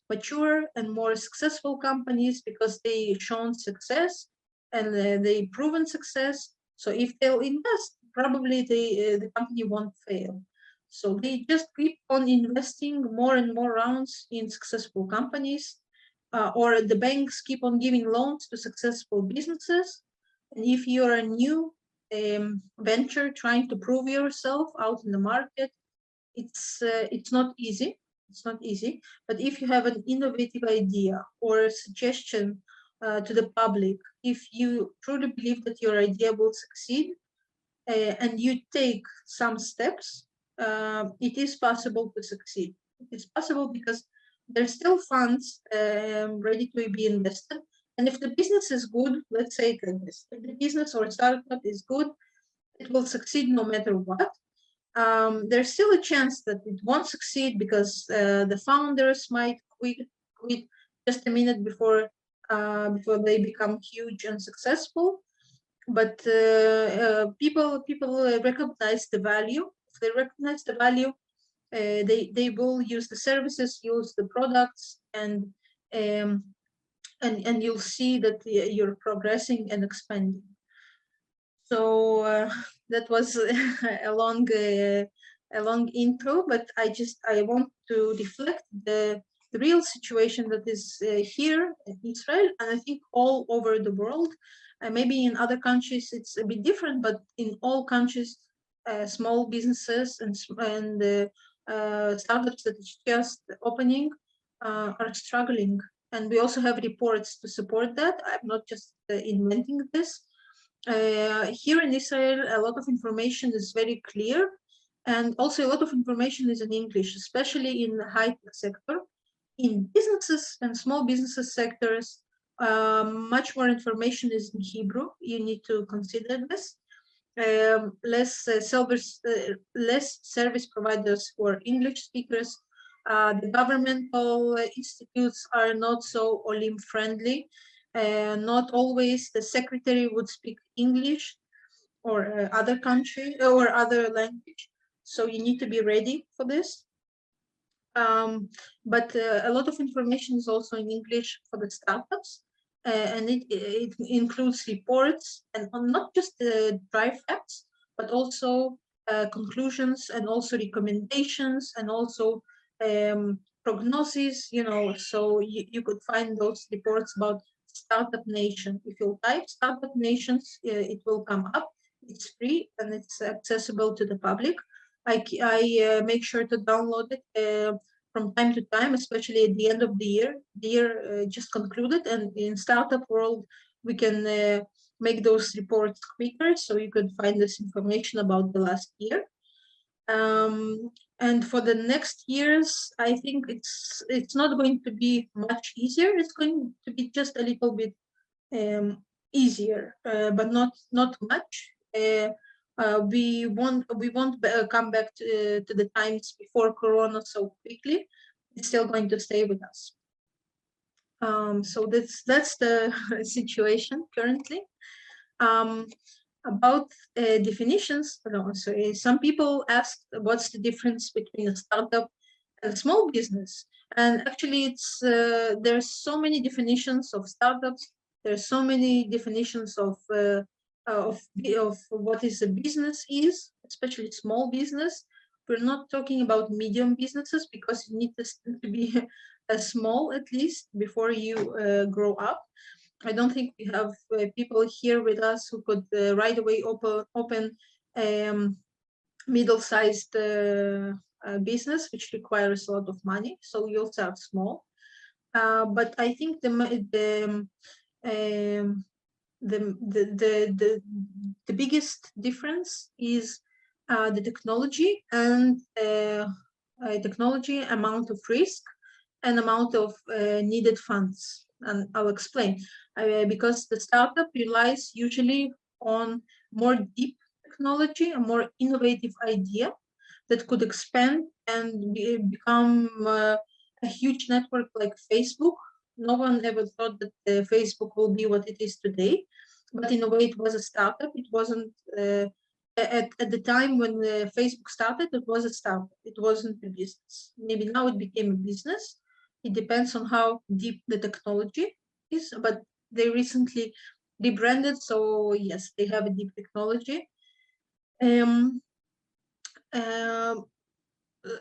mature and more successful companies because they shown success and they proven success. So if they'll invest, probably the company won't fail. So they just keep on investing more and more rounds in successful companies, or the banks keep on giving loans to successful businesses. And if you're a new venture trying to prove yourself out in the market, it's not easy. It's not easy. But if you have an innovative idea or a suggestion to the public, if you truly believe that your idea will succeed, and you take some steps, it is possible to succeed. It is possible because there's still funds ready to be invested. And if the business is good, let's say it like this, if the business or startup is good, it will succeed no matter what. There's still a chance that it won't succeed because the founders might quit just a minute before they become huge and successful. But people recognize the value. If they recognize the value, they will use the services, use the products, and you'll see that you're progressing and expanding. So that was a long intro, but I want to reflect the real situation that is here in Israel, and I think all over the world. Maybe in other countries it's a bit different, but in all countries, small businesses and startups that is just opening are struggling. And we also have reports to support that. I'm not just inventing this. Here in Israel, a lot of information is very clear, and also a lot of information is in English, especially in the high-tech sector. In businesses and small businesses sectors, much more information is in Hebrew. You need to consider this. Less service providers who are English speakers. The governmental institutes are not so Olim friendly. Not always the secretary would speak English or other country or other language. So you need to be ready for this. But a lot of information is also in English for the startups, and it includes reports and not just the dry facts, but also conclusions and also recommendations and also prognosis, so you could find those reports about Startup Nation. If you type Startup Nations, it will come up. It's free and it's accessible to the public. I make sure to download it from time to time, especially at the end of the year. The year just concluded, and in startup world, we can make those reports quicker, so you could find this information about the last year. And for the next years, I think it's not going to be much easier. It's going to be just a little bit easier, but not much. We won't come back to the times before Corona so quickly. It's still going to stay with us. So that's the situation currently. About definitions, some people asked what's the difference between a startup and a small business. And actually, it's there's so many definitions of startups. There's so many definitions of what is a business is, especially small business. We're not talking about medium businesses because you need to be small at least before you grow up. I don't think we have people here with us who could right away open middle-sized business, which requires a lot of money. So you'll start small. But I think the biggest difference is the technology and technology, amount of risk, and amount of needed funds. And I'll explain. Because the startup relies usually on more deep technology, a more innovative idea that could expand and become a huge network like Facebook. No one ever thought that Facebook will be what it is today, but in a way it was a startup. It wasn't, at the time when Facebook started, it was a startup. It wasn't a business. Maybe now it became a business. It depends on how deep the technology is, but they recently rebranded, so yes, they have a deep technology.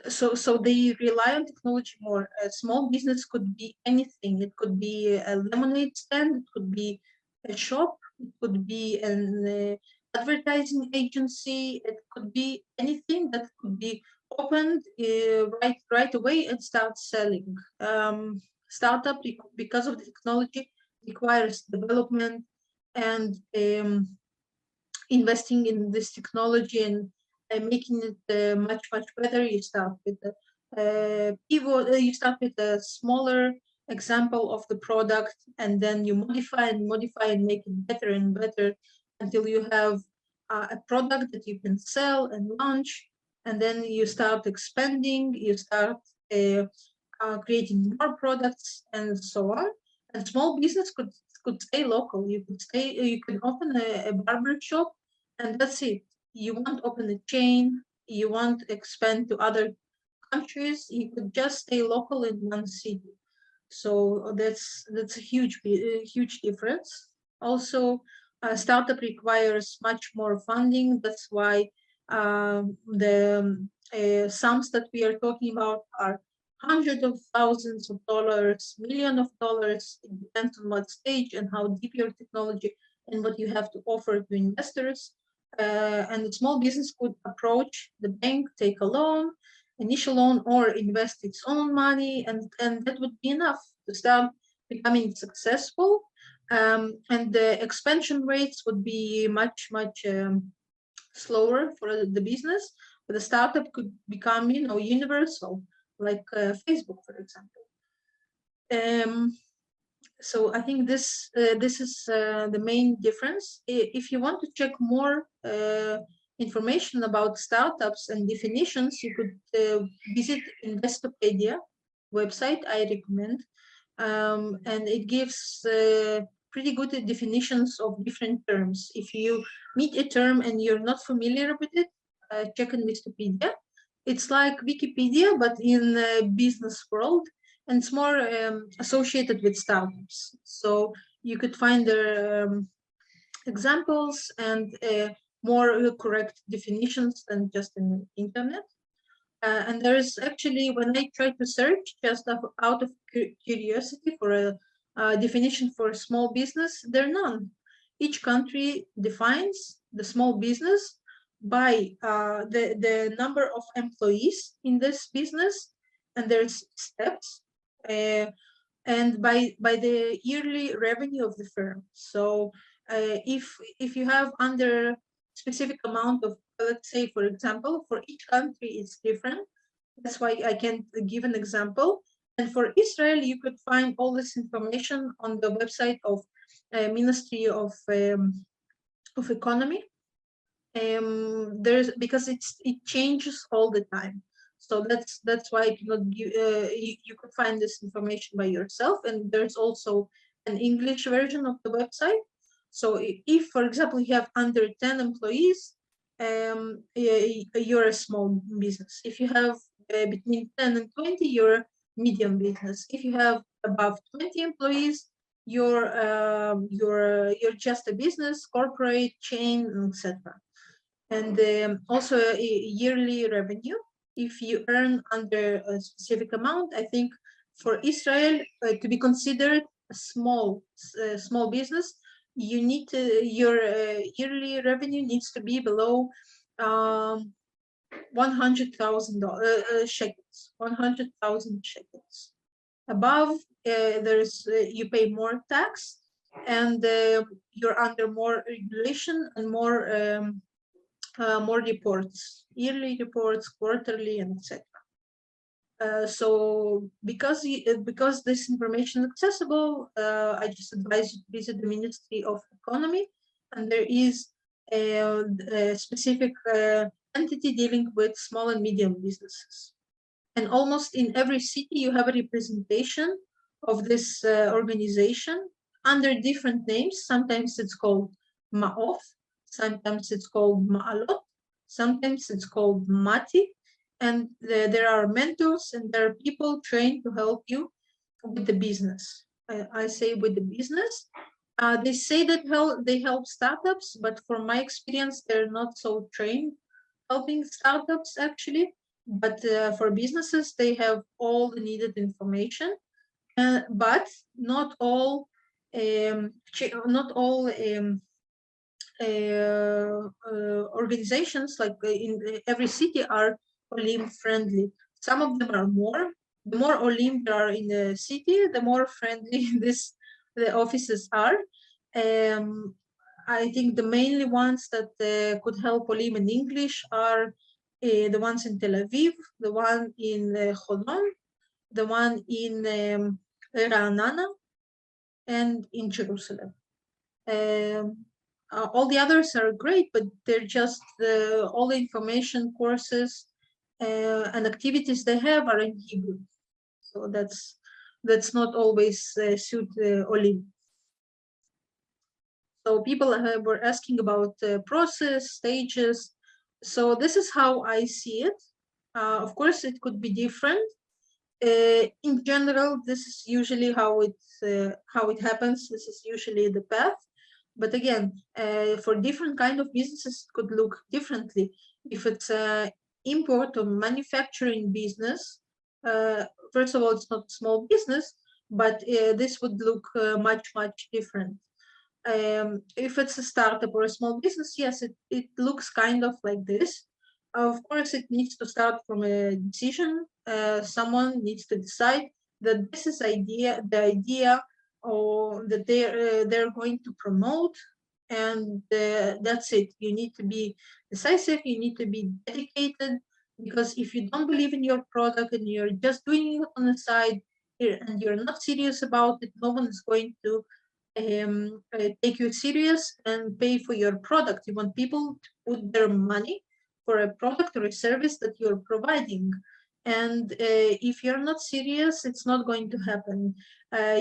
So they rely on technology more. A small business could be anything. It could be a lemonade stand, it could be a shop, it could be an advertising agency, it could be anything that could be opened right away and start selling. Startup, because of the technology, requires development and investing in this technology and making it much better. You start with a pivot. You start with a smaller example of the product, and then you modify and make it better and better until you have a product that you can sell and launch. And then you start expanding. You start creating more products and so on. And small business could stay local. You could open a barber shop, and that's it. You won't open a chain. You won't expand to other countries. You could just stay local in one city. So that's a huge difference. Also, a startup requires much more funding. That's why the sums that we are talking about are hundreds of thousands of dollars, millions of dollars. It depends on what stage and how deep your technology and what you have to offer to investors. And the small business could approach the bank, take a loan, initial loan, or invest its own money, and that would be enough to start becoming successful. And the expansion rates would be much slower for the business, but the startup could become, universal, like Facebook, for example. So I think this is the main difference. If you want to check more information about startups and definitions, you could visit Investopedia website. I recommend, and it gives pretty good definitions of different terms. If you meet a term and you're not familiar with it, check Investopedia. It's like Wikipedia, but in the business world, and it's more associated with startups. So you could find their examples and more correct definitions than just in the internet. And there's actually, when I try to search just out of curiosity for a definition for a small business, there are none. Each country defines the small business by the number of employees in this business, and there's steps, and by the yearly revenue of the firm. So if you have under specific amount of, let's say, for example, for each country it's different. That's why I can't give an example. And for Israel, you could find all this information on the website of Ministry of Economy. Because it changes all the time. So that's why I cannot give, you could find this information by yourself. And there's also an English version of the website. So if, for example, you have under 10 employees, you're a small business. If you have between 10 and 20, you're a medium business. If you have above 20 employees, you're just a business, corporate, chain, etc. And also a yearly revenue. If you earn under a specific amount, I think for Israel to be considered a small business, you need to, your yearly revenue needs to be below $100,000 shekels, 100,000 shekels. Above, there's you pay more tax, and you're under more regulation and more reports, yearly reports, quarterly, and etc. So because this information is accessible, I just advise you to visit the Ministry of Economy, and there is a specific entity dealing with small and medium businesses. And almost in every city, you have a representation of this organization under different names. Sometimes it's called Ma'of, sometimes it's called Ma'alot, sometimes it's called Mati, and there are mentors and there are people trained to help you with the business. I say with the business. They say that they help startups, but from my experience, they're not so trained helping startups actually. But for businesses, they have all the needed information, but not all organizations like in every city are Olim friendly. Some of them are more. The more Olim there are in the city, the more friendly the offices are. I think the mainly ones that could help Olim in English are the ones in Tel Aviv, the one in Holon, the one in Ra'anana, and in Jerusalem. All the others are great, but they're just all the information, courses, and activities they have are in Hebrew. So that's not always suit Olim. So people were asking about process, stages. So this is how I see it. Of course, it could be different. In general, this is usually how it happens. This is usually the path. But again, for different kind of businesses, it could look differently. If it's import or manufacturing business, first of all, it's not small business, but this would look much different. If it's a startup or a small business, yes, it looks kind of like this. Of course, it needs to start from a decision. Someone needs to decide that this is the idea, or that they're going to promote, and that's it. You need to be decisive. You need to be dedicated, because if you don't believe in your product and you're just doing it on the side and you're not serious about it, no one is going to take you serious and pay for your product. You want people to put their money for a product or a service that you're providing. And if you're not serious, it's not going to happen.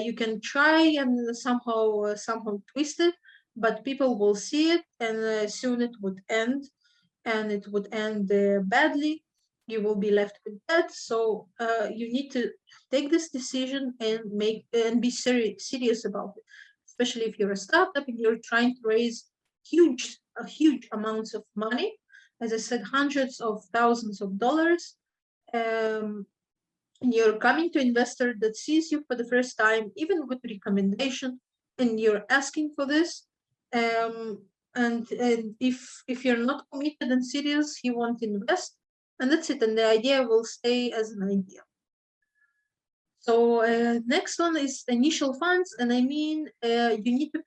You can try and somehow twist it, but people will see it, and soon it would end, and it would end badly. you will be left with debt. So you need to take this decision and be serious about it, especially if you're a startup and you're trying to raise huge amounts of money. As I said, hundreds of thousands of dollars. And you're coming to investor that sees you for the first time, even with recommendation, and you're asking for this. And if you're not committed and serious, he won't invest, and that's it. And the idea will stay as an idea. So next one is initial funds, and I mean you need to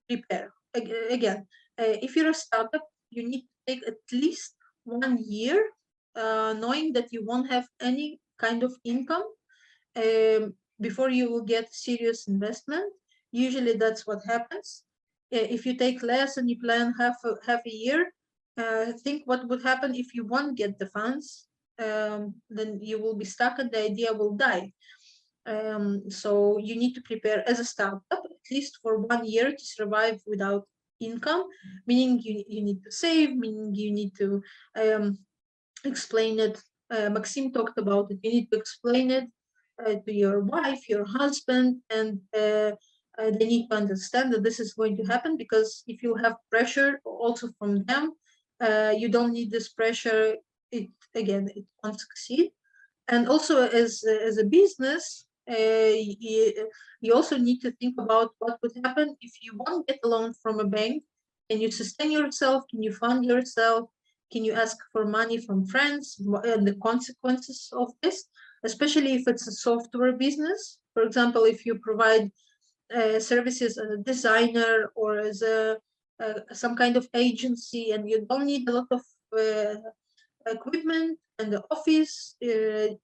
prepare. Again, if you're a startup, you need to take at least 1 year, knowing that you won't have any kind of income before you will get serious investment. Usually that's what happens. If you take less and you plan half a year, think what would happen if you won't get the funds. Then you will be stuck and the idea will die. So you need to prepare as a startup at least for 1 year to survive without income, meaning you need to save, meaning you need to explain it. Maxim talked about it. You need to explain it to your wife, your husband, and they need to understand that this is going to happen, because if you have pressure also from them, you don't need this pressure. It won't succeed. And also as a business, you also need to think about what would happen if you won't get a loan from a bank. Can you sustain yourself? Can you fund yourself? Can you ask for money from friends? And the consequences of this, especially if it's a software business. For example, if you provide services as a designer or as some kind of agency, and you don't need a lot of equipment and the office, you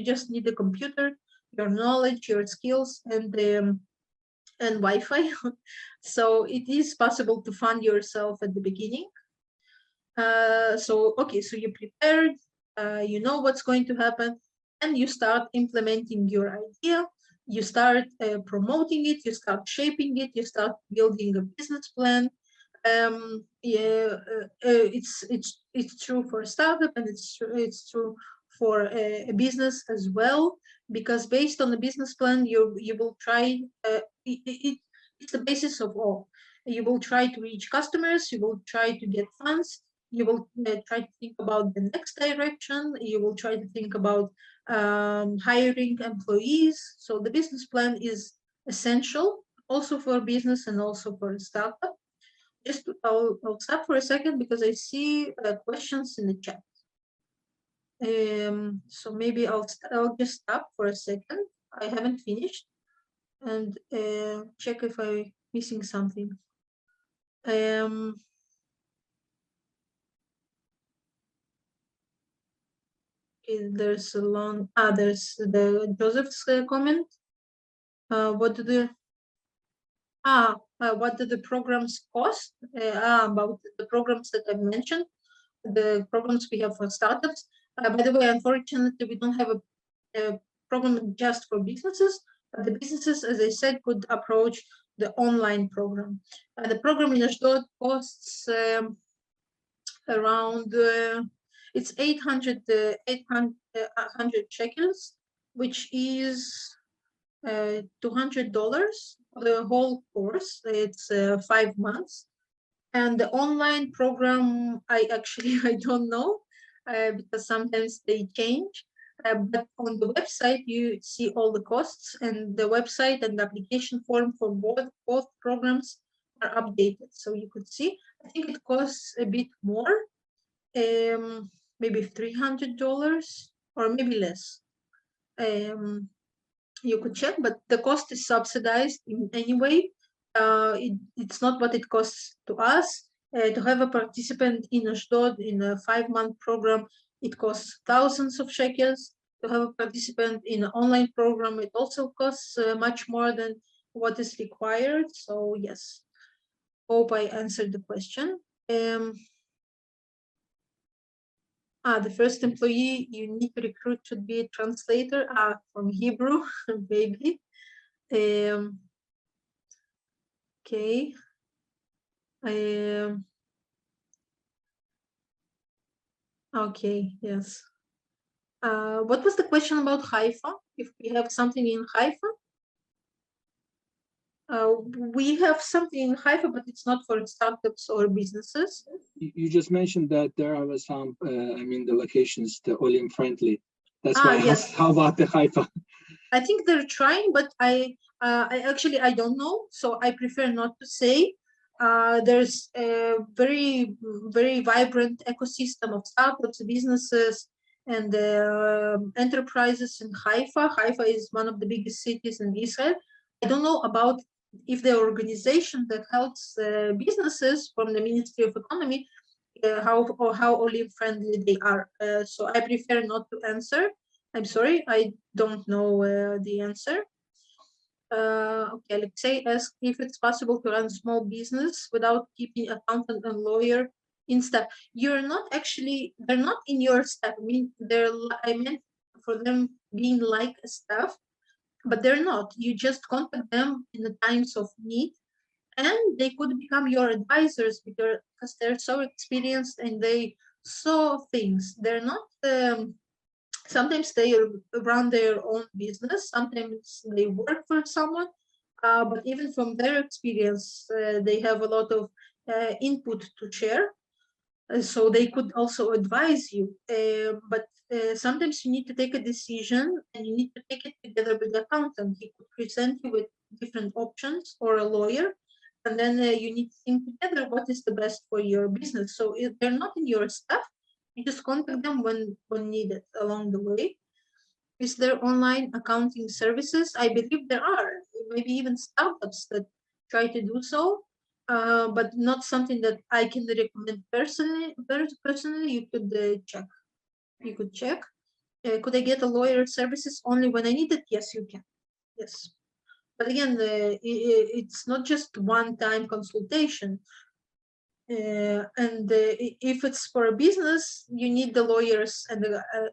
just need a computer, your knowledge, your skills, and Wi-Fi. So it is possible to fund yourself at the beginning. So you prepared, you know what's going to happen, and you start implementing your idea. You start promoting it, you start shaping it, you start building a business plan. It's true for a startup, and it's true for a business as well, because based on the business plan, you will try. It's the basis of all. You will try to reach customers. You will try to get funds. You will try to think about the next direction. You will try to think about hiring employees. So the business plan is essential also for business and also for a startup. I'll stop for a second because I see questions in the chat. So maybe I'll just stop for a second. I haven't finished, and check if I'm missing something. There's a long, there's the Joseph's comment. What do the programs cost? About the programs that I've mentioned, the programs we have for startups. By the way, unfortunately, we don't have a program just for businesses, but the businesses, as I said, could approach the online program. The program in Ashdod costs around it's 800 shekels, which is $200 for the whole course. It's 5 months. And the online program, I don't know, because sometimes they change. But on the website, you see all the costs, and the website and the application form for both programs are updated. So you could see, I think it costs a bit more, maybe $300 or maybe less. You could check, but the cost is subsidized in any way. It's not what it costs to us. To have a participant in Ashdod in a 5-month program, it costs thousands of shekels. To have a participant in an online program, it also costs much more than what is required. So yes, hope I answered the question. The first employee you need to recruit should be a translator from Hebrew, maybe. Okay. Okay, yes. What was the question about Haifa? If we have something in Haifa? We have something in Haifa, but it's not for startups or businesses. You just mentioned that there are some, I mean, the locations, the Olim friendly. That's why I yes. asked, how about the Haifa? I think they're trying, but I actually, I don't know. So I prefer not to say. There's a very, very vibrant ecosystem of startups, businesses, and enterprises in Haifa. Haifa is one of the biggest cities in Israel. I don't know about if the organization that helps businesses from the Ministry of Economy, how Olim friendly they are. So I prefer not to answer. I'm sorry, I don't know the answer. Okay, Alexei asked if it's possible to run small business without keeping accountant and lawyer in staff. You're not actually, they're not in your staff. I mean, I meant for them being like a staff, but they're not. You just contact them in the times of need, and they could become your advisors because they're so experienced and they saw things. They're not, sometimes they run their own business, sometimes they work for someone, but even from their experience, they have a lot of input to share. So they could also advise you, but sometimes you need to take a decision and you need to take it together with the accountant. He could present you with different options or a lawyer, and then you need to think together what is the best for your business. So if they're not in your staff, you just contact them when needed along the way. Is there online accounting services? I believe there are, maybe even startups that try to do so. But not something that I can recommend personally. Personally, you could check. You could check. Could I get a lawyer services only when I need it? Yes, you can. Yes, but again, it's not just one-time consultation. And if it's for a business, you need the lawyers, and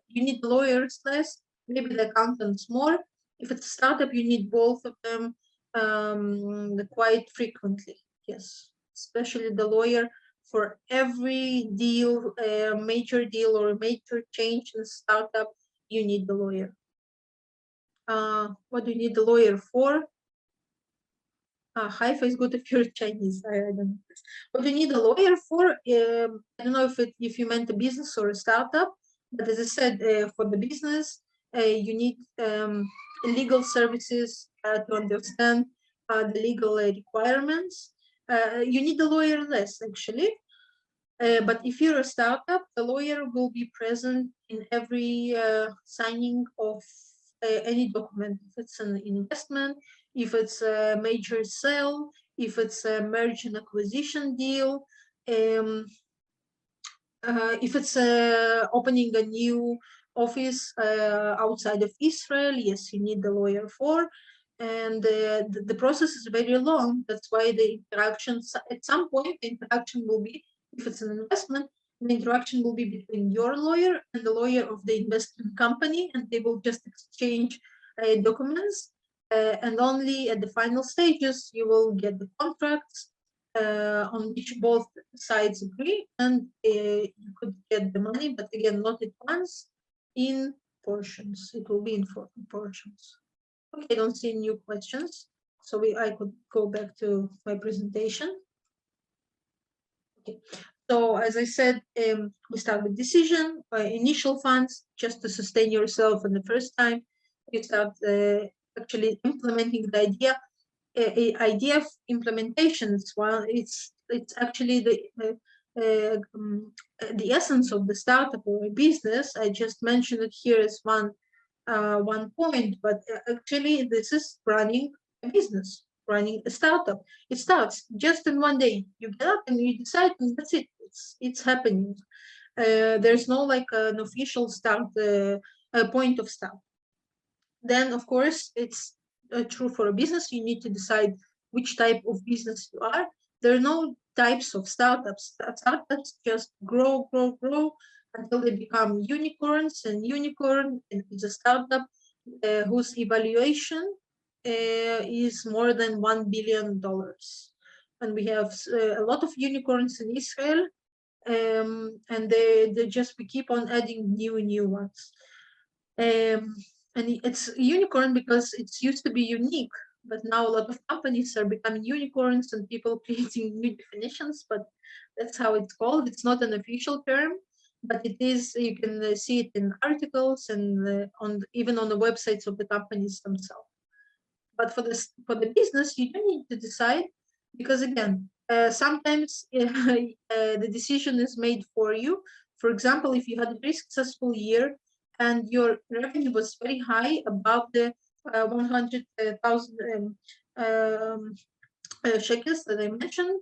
you need the lawyers less. Maybe the accountants more. If it's a startup, you need both of them quite frequently. Yes, especially the lawyer for every deal, major deal or a major change in a startup, you need the lawyer. What do you need the lawyer for? Haifa is good if you're Chinese. I don't know. What do you need a lawyer for? I don't know if you meant a business or a startup, but as I said, for the business, you need legal services to understand the legal requirements. You need a lawyer less, actually. But if you're a startup, the lawyer will be present in every signing of any document. If it's an investment, if it's a major sale, if it's a merge and acquisition deal, if it's opening a new office outside of Israel, yes, you need the lawyer for. And the process is very long. That's why the interactions, at some point, the interaction will be, if it's an investment, the interaction will be between your lawyer and the lawyer of the investment company, and they will just exchange documents. And only at the final stages, you will get the contracts on which both sides agree, and you could get the money, but again, not at once, in portions. It will be in portions. Okay, I don't see new questions, so I could go back to my presentation. Okay, so as I said, we start with decision, initial funds, just to sustain yourself in the first time. You start actually implementing the idea. Idea of implementations, well, it's actually the essence of the startup or a business. I just mentioned it here as one point, but actually this is running a business, running a startup. It starts just in one day. You get up and you decide, and that's it. It's happening. There's no like an official start point of start. Then, of course, it's true for a business. You need to decide which type of business you are. There are no types of startups. Startups just grow until they become unicorns, and unicorn is a startup whose evaluation is more than $1 billion. And we have a lot of unicorns in Israel, and we keep on adding new ones. And it's a unicorn because it's used to be unique, but now a lot of companies are becoming unicorns and people creating new definitions, but that's how it's called. It's not an official term, but it is. You can see it in articles and even on the websites of the companies themselves. But for the business, you don't need to decide, because again, sometimes the decision is made for you. For example, if you had a very successful year and your revenue was very high, above the 100,000 shekels that I mentioned,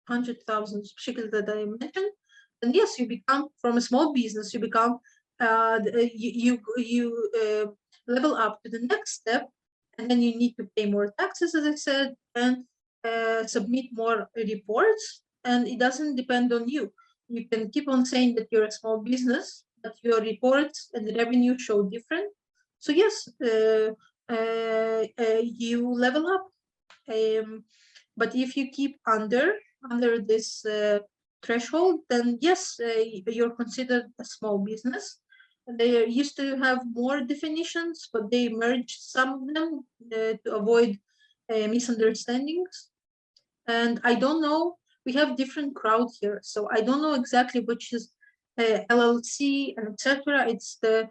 100,000 shekels that I mentioned, then yes, you become, from a small business, you become you level up to the next step, and then you need to pay more taxes, as I said, and submit more reports. And it doesn't depend on you. You can keep on saying that you're a small business, but your reports and the revenue show different. So yes, you level up. But if you keep under this threshold, then yes, you're considered a small business. They used to have more definitions, but they merged some of them to avoid misunderstandings. And I don't know, we have different crowd here, so I don't know exactly which is LLC and etc. It's the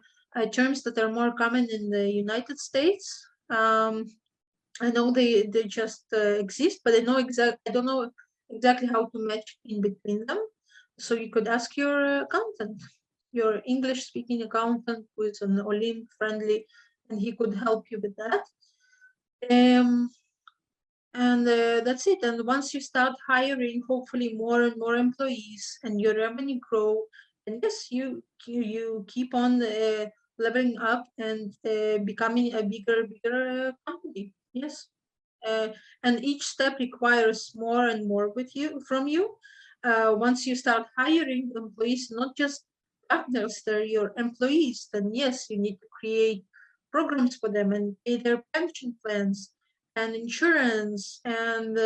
terms that are more common in the United States. I know they just exist, but I don't know exactly how to match in between them. So you could ask your accountant, your English-speaking accountant who is an Olim friendly, and he could help you with that. And that's it. And once you start hiring, hopefully more and more employees, and your revenue grow, and yes, you keep on leveling up and becoming a bigger company. Yes. And each step requires more and more from you. Once you start hiring employees, not just partners, they're your employees, then yes, you need to create programs for them and pay their pension plans and insurance and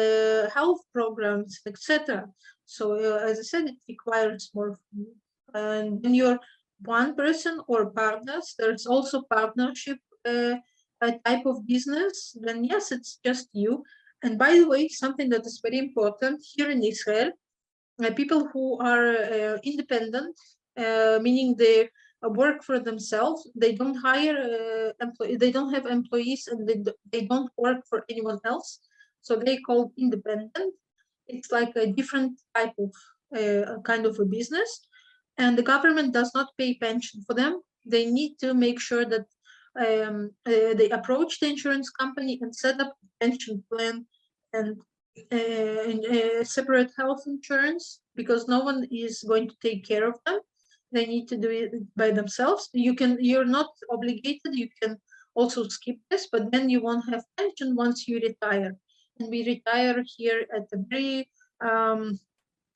health programs, etc. So as I said, it requires more from you. And when you're one person or partners, there's also partnership a type of business, then yes, it's just you. And by the way, something that is very important here in Israel, people who are independent, meaning they work for themselves, they don't hire they don't have employees, and they don't work for anyone else, so they call independent. It's like a different type of kind of a business, and the government does not pay pension for them. They need to make sure that they approach the insurance company and set up a pension plan and separate health insurance, because no one is going to take care of them. They need to do it by themselves. You're not obligated. You can also skip this, but then you won't have pension once you retire. And we retire here at a very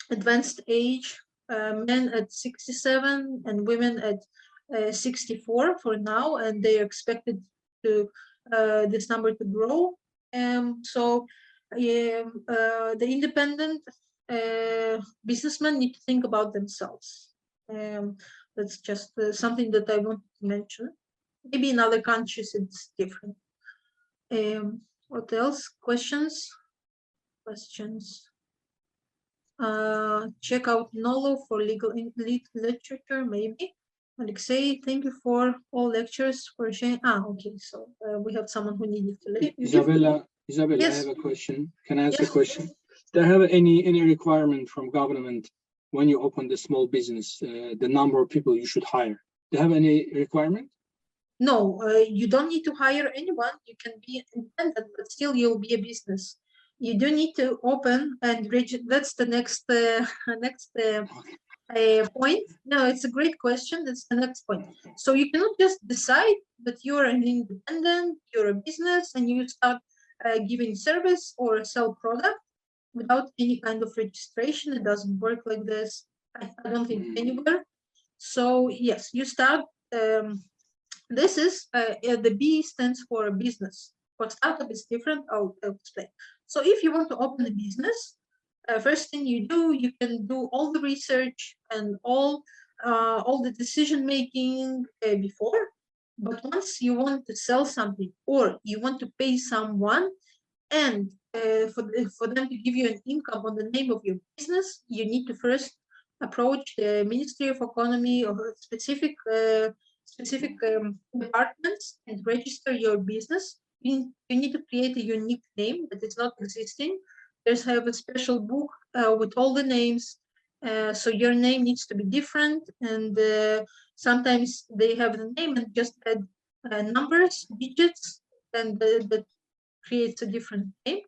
advanced age, men at 67 and women at 64 for now, and they are expected to this number to grow. So the independent businessmen need to think about themselves. That's just something that I want to mention. Maybe in other countries it's different. What else? Questions? Check out Nolo for legal literature, maybe. Alexei, thank you for all lectures for sharing. Okay, so we have someone who needed to leave. Isabella, yes. I have a question. Can I ask a question? Do you have any requirement from government when you open the small business, the number of people you should hire? Do you have any requirement? No, you don't need to hire anyone. You can be independent, but still you'll be a business. You do need to open and register. That's the next point. No, it's a great question. That's the next point. So you cannot just decide that you're an independent, you're a business, and you start giving service or sell product without any kind of registration. It doesn't work like this. I don't think anywhere. So yes, you start. This is the B stands for business. For startup is different. I'll explain. So if you want to open a business, first thing you do, you can do all the research and all all the decision making before. But once you want to sell something or you want to pay someone and for them to give you an income on the name of your business, you need to first approach the Ministry of Economy or specific departments and register your business. You need to create a unique name that is not existing. There's have a special book with all the names. So your name needs to be different, and sometimes they have the name and just add numbers, digits, and that creates a different name.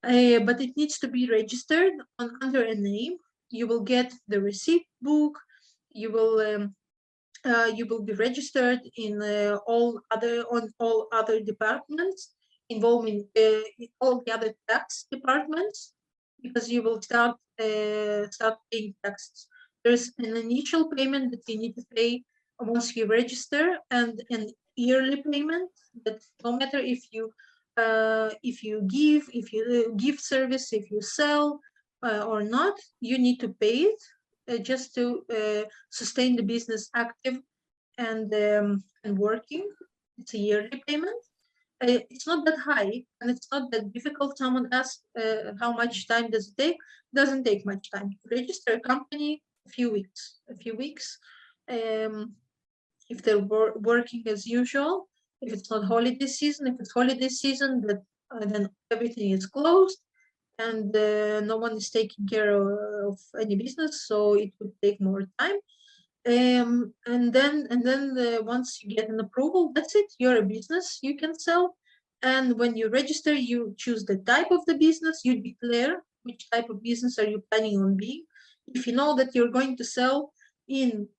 But it needs to be registered under a name. You will get the receipt book. You will be registered in all other departments involving all the other tax departments, because you will start paying taxes. There's an initial payment that you need to pay once you register, and an yearly payment that no matter if you give service, if you sell or not, you need to pay it just to sustain the business active and working. It's a yearly payment. It's not that high and it's not that difficult. Someone asked how much time does it take? It doesn't take much time. Register a company, a few weeks. If they're working as usual, if it's not holiday season, if it's holiday season, then everything is closed and no one is taking care of any business, so it would take more time. And then once you get an approval, that's it. You're a business. You can sell. And when you register, you choose the type of the business. You declare which type of business are you planning on being. If you know that you're going to sell in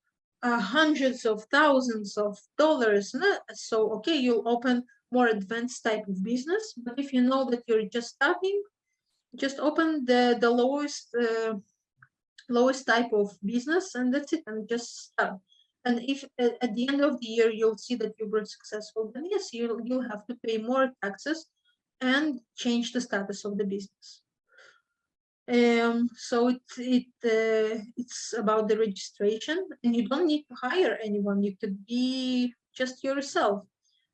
hundreds of thousands of dollars, so okay, you'll open more advanced type of business. But if you know that you're just starting, just open the lowest type of business, and that's it, and just start. And if at the end of the year you'll see that you were successful, then yes, you'll have to pay more taxes and change the status of the business. So it's about the registration, and you don't need to hire anyone. You could be just yourself,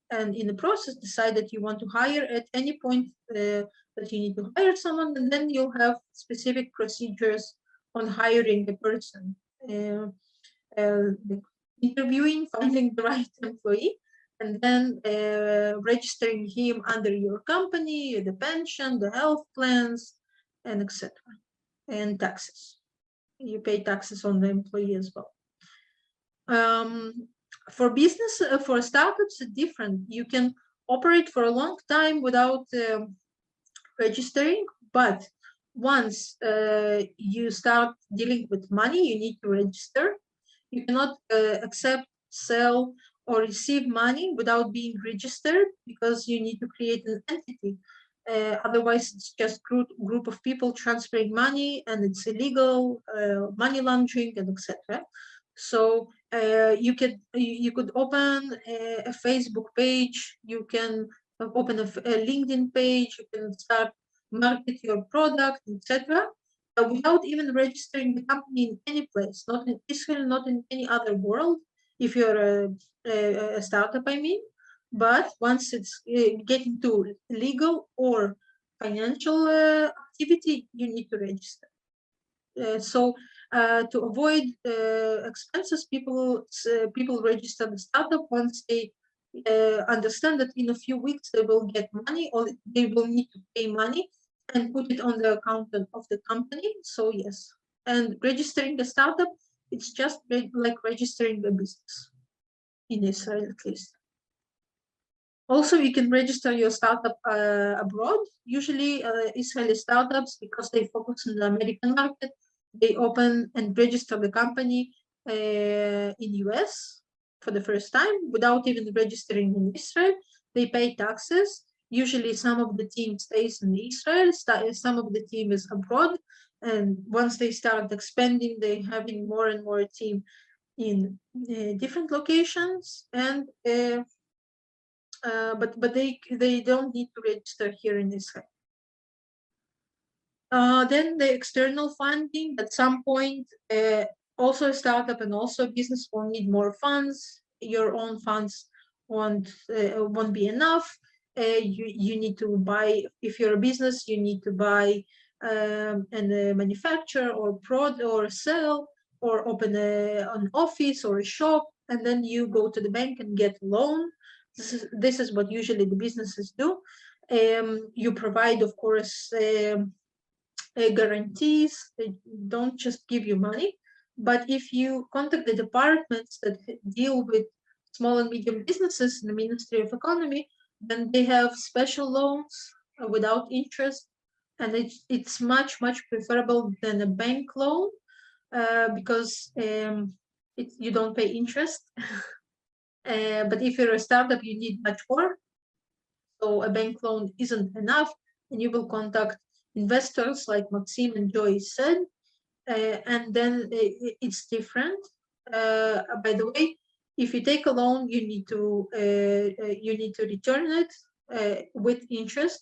and in the process decide that you want to hire at any point that you need to hire someone, and then you'll have specific procedures on hiring the person, interviewing, finding the right employee, and then registering him under your company, the pension, the health plans, and etc. And taxes. You pay taxes on the employee as well. For business, for startups, it's different. You can operate for a long time without registering, but once you start dealing with money, you need to register. You cannot accept, sell, or receive money without being registered, because you need to create an entity. Otherwise, it's just group of people transferring money, and it's illegal, money laundering, and etc. So you could open a Facebook page, you can open a LinkedIn page, you can start market your product, etc. Without even registering the company in any place, not in Israel, not in any other world, if you're a startup, I mean. But once it's getting to legal or financial activity, you need to register. So to avoid expenses, people register the startup once they understand that in a few weeks they will get money, or they will need to pay money and put it on the account of the company. So yes, and registering a startup, it's just like registering a business in Israel, at least. Also, you can register your startup abroad. Usually Israeli startups, because they focus on the American market, they open and register the company in US for the first time without even registering in Israel. They pay taxes. Usually some of the team stays in Israel, some of the team is abroad. And once they start expanding, they having more and more team in different locations. And but they don't need to register here in Israel. Then the external funding, at some point, also a startup and also a business will need more funds. Your own funds won't be enough. You need to buy, if you're a business, you need to buy and manufacture or prod or sell or open an office or a shop, and then you go to the bank and get a loan. This is what usually the businesses do. You provide, of course, guarantees. They don't just give you money, but if you contact the departments that deal with small and medium businesses in the Ministry of Economy, then they have special loans without interest, and it's much preferable than a bank loan because you don't pay interest. But if you're a startup, you need much more. So a bank loan isn't enough, and you will contact investors like Maxime and Joy said, and then it's different. By the way, if you take a loan, you need to return it with interest.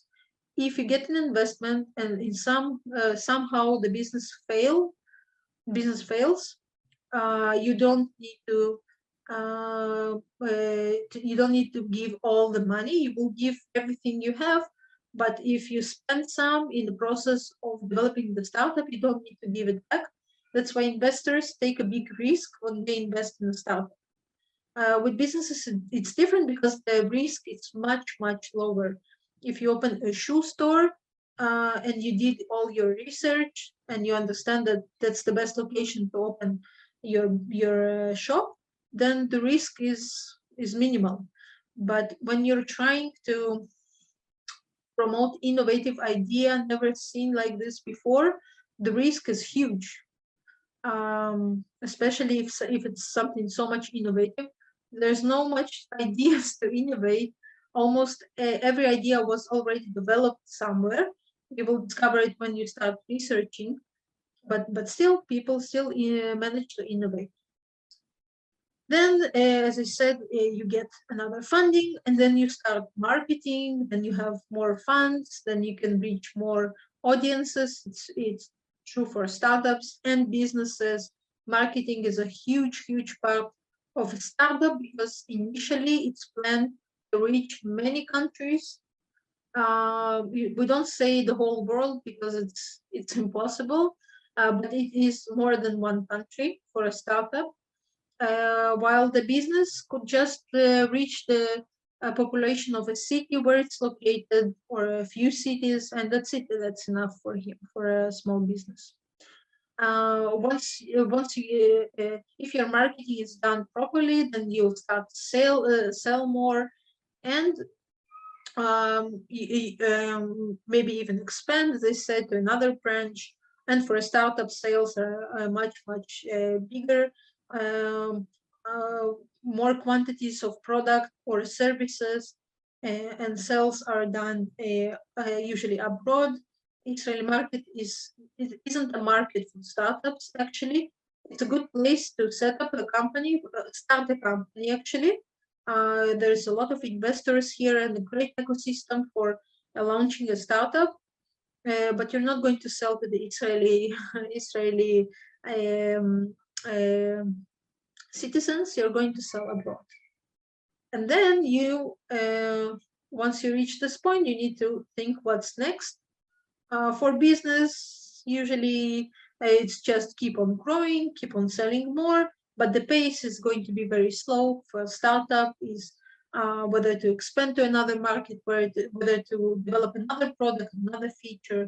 If you get an investment and in somehow the business fails, you don't need to give all the money. You will give everything you have, but if you spend some in the process of developing the startup, you don't need to give it back. That's why investors take a big risk when they invest in a startup. With businesses, it's different because the risk is much lower. If you open a shoe store and you did all your research and you understand that that's the best location to open your shop, then the risk is minimal. But when you're trying to promote innovative idea never seen like this before, the risk is huge. Especially if it's something so much innovative. There's no much ideas to innovate. Almost every idea was already developed somewhere. You will discover it when you start researching, but still people still manage to innovate. Then, as I said, you get another funding, and then you start marketing, then you have more funds, then you can reach more audiences. It's true for startups and businesses. Marketing is a huge part of a startup because initially it's planned to reach many countries. We don't say the whole world because it's impossible, but it is more than one country for a startup. While the business could just reach the population of a city where it's located or a few cities, and that's it. That's enough for him, for a small business. Once you, if your marketing is done properly, then you'll start to sell more, and maybe even expand, as I said, to another branch. And for a startup, sales are much bigger. More quantities of product or services, and sales are done usually abroad. Israeli market isn't a market for startups. Actually, it's a good place to set up a company, start a company. Actually, there's a lot of investors here and a great ecosystem for launching a startup. But you're not going to sell to the Israeli citizens. You're going to sell abroad, and then you once you reach this point, you need to think what's next. For business, usually it's just keep on growing, keep on selling more, but the pace is going to be very slow. For a startup is whether to expand to another market, whether to develop another product, another feature,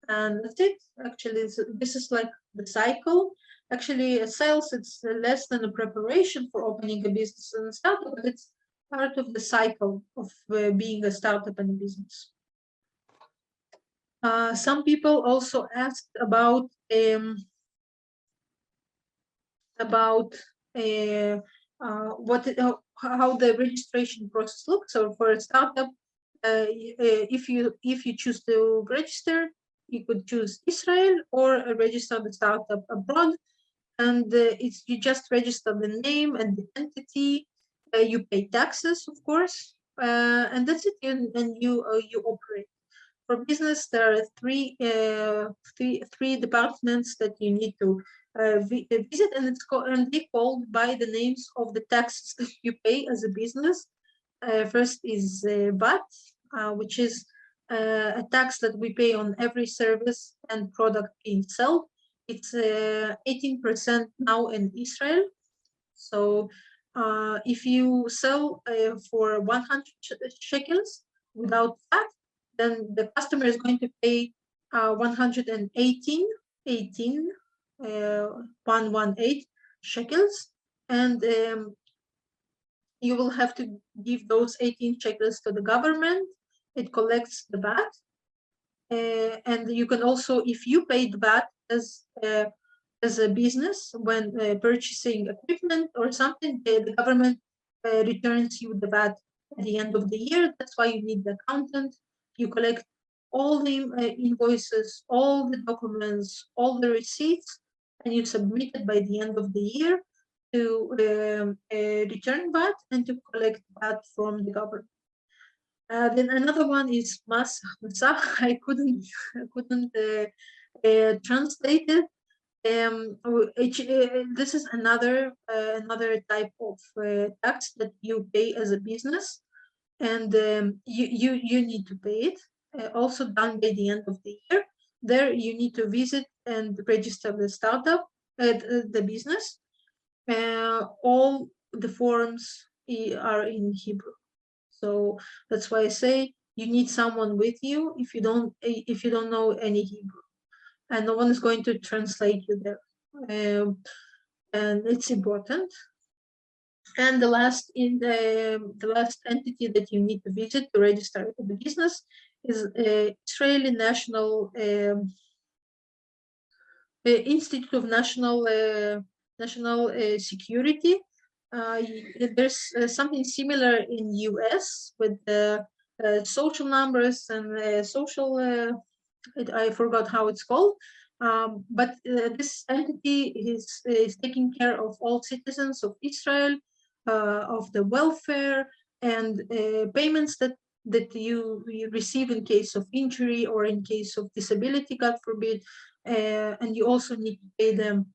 and that's it. Actually, this is like the cycle. Actually, sales, it's less than a preparation for opening a business and a startup, but it's part of the cycle of being a startup and a business. Some people also asked about how the registration process looks. So for a startup, if you choose to register, you could choose Israel or register the startup abroad, and you just register the name and the entity. You pay taxes, of course, and that's it. And you operate. For business, there are three departments that you need to visit, and it's called, and they called by the names of the taxes that you pay as a business. First is VAT, which is a tax that we pay on every service and product being sold. It's 18% now in Israel. So if you sell for 100 shekels without VAT, then the customer is going to pay 118 shekels, and you will have to give those 18 shekels to the government. It collects the VAT, and you can also, if you paid VAT as a business when purchasing equipment or something, the government returns you the VAT at the end of the year. That's why you need the accountant. You collect all the invoices, all the documents, all the receipts, and you submit it by the end of the year to return VAT and to collect VAT from the government. Then another one is mas. I couldn't translate it. This is another type of tax that you pay as a business, and you need to pay it. Also done by the end of the year. There you need to visit and register the startup, the business. All the forms are in Hebrew, so that's why I say you need someone with you if you don't know any Hebrew, and no one is going to translate you there, and it's important. And the last entity that you need to visit to register the business is Israeli National Institute of National Security. There's something similar in US with social numbers and social. I forgot how it's called. But this entity is taking care of all citizens of Israel, of the welfare and payments that you receive in case of injury or in case of disability, God forbid, and you also need to pay them.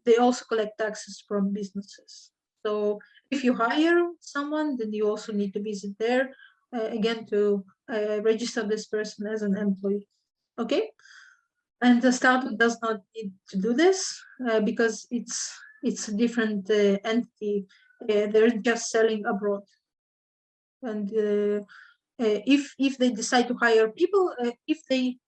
They also collect taxes from businesses. So if you hire someone, then you also need to visit there again to register this person as an employee. Okay. And the startup does not need to do this because it's a different entity. They're just selling abroad. And if they decide to hire people, if they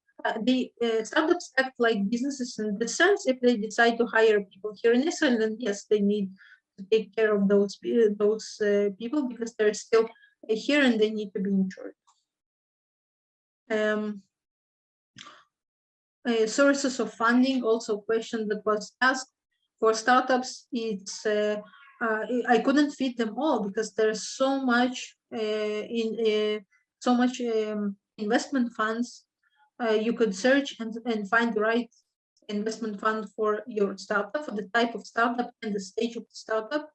startups act like businesses in the sense, if they decide to hire people here in Israel, then yes, they need to take care of those people because they're still here and they need to be insured. Sources of funding, also a question that was asked for startups. It's I couldn't fit them all because there's so much investment funds. You could search and find the right investment fund for your startup, for the type of startup and the stage of the startup.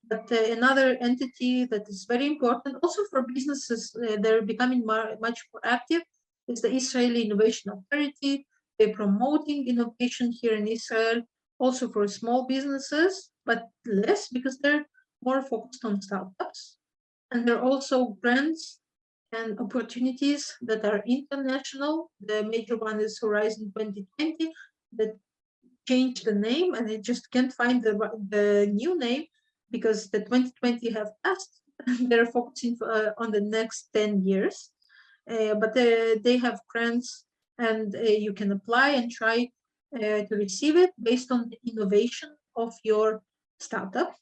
But another entity that is very important also for businesses, they're becoming much more active, is the Israeli Innovation Authority. They're promoting innovation here in Israel, also for small businesses, but less because they're more focused on startups. And there are also grants and opportunities that are international. The major one is Horizon 2020 that changed the name, and I just can't find the new name because the 2020 have passed. They're focusing on the next 10 years, but they have grants, and you can apply and try to receive it based on the innovation of your startup.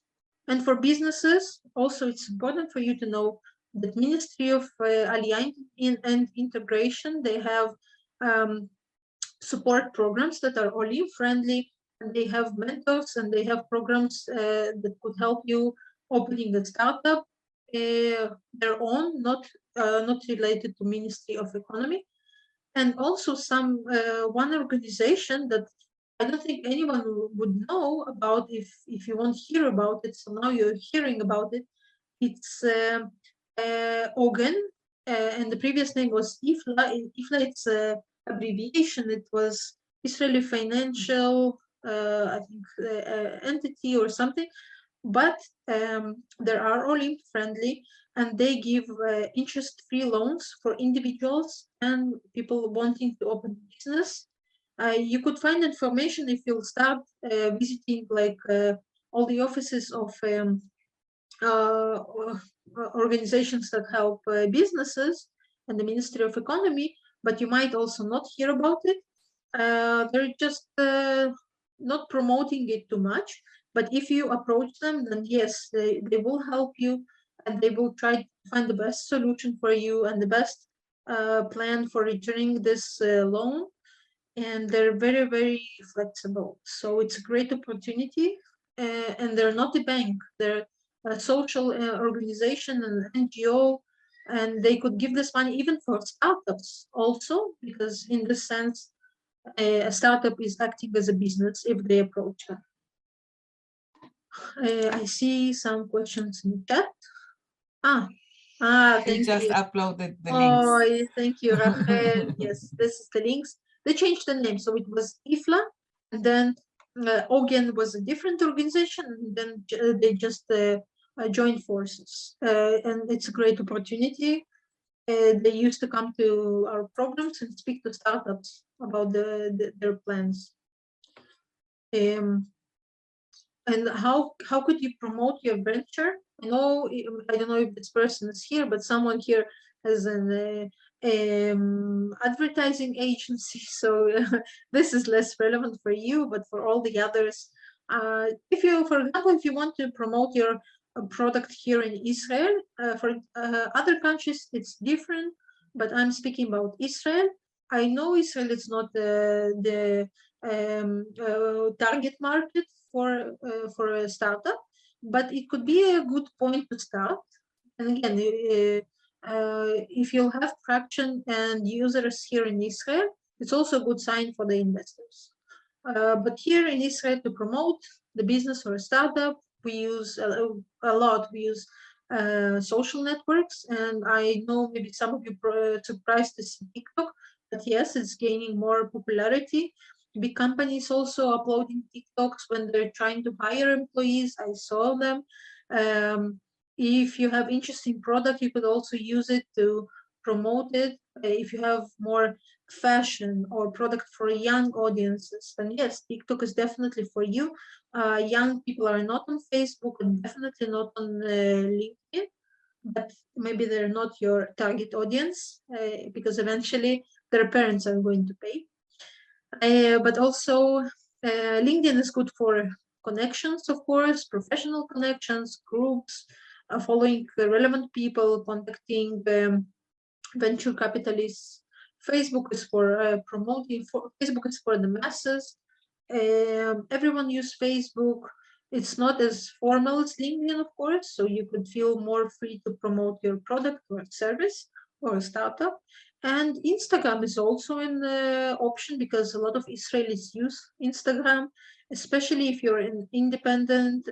And for businesses, also it's important for you to know that Ministry of Aliyah and Integration, they have support programs that are Olim friendly, and they have mentors and they have programs that could help you opening a startup their own, not related to Ministry of Economy. And also one organization that I don't think anyone would know about if you won't hear about it. So now you're hearing about it. It's Ogen, and the previous name was IFLA. IFLA, it's abbreviation. It was Israeli Financial I think, entity or something, but they are all friendly, and they give interest-free loans for individuals and people wanting to open business. You could find information if you'll start visiting like all the offices of organizations that help businesses and the Ministry of Economy, but you might also not hear about it. They're just not promoting it too much, but if you approach them, then yes, they will help you, and they will try to find the best solution for you and the best plan for returning this loan. And they're very, very flexible. So it's a great opportunity. And they're not a bank, they're a social organization and NGO, and they could give this money even for startups also, because in this sense, a startup is acting as a business if they approach them. I see some questions in the chat. Thank you. Just uploaded the links. Oh, thank you, Rachel. Yes, this is the links. They changed the name, so it was IFLA, and then Ogen was a different organization, and then they just joined forces. And it's a great opportunity. They used to come to our programs and speak to startups about their plans. And how could you promote your venture? I don't know if this person is here, but someone here has an advertising agency, so this is less relevant for you, but for all the others, if you, for example, if you want to promote your product here in Israel, for other countries it's different, but I'm speaking about Israel. I know Israel is not the target market for a startup, but it could be a good point to start. And again, if you have traction and users here in Israel, it's also a good sign for the investors. But here in Israel, to promote the business or a startup, we use a lot. We use social networks, and I know maybe some of you surprised to see TikTok, but yes, it's gaining more popularity. Big companies also uploading TikToks when they're trying to hire employees. I saw them. If you have interesting product, you could also use it to promote it. If you have more fashion or product for young audiences, then yes, TikTok is definitely for you. Young people are not on Facebook and definitely not on LinkedIn, but maybe they're not your target audience because eventually their parents are going to pay. But also LinkedIn is good for connections, of course, professional connections, groups, following relevant people, contacting venture capitalists. Facebook is for promoting, Facebook is for the masses. Everyone uses Facebook. It's not as formal as LinkedIn, of course, so you could feel more free to promote your product or service or a startup. And Instagram is also an option because a lot of Israelis use Instagram, especially if you're an independent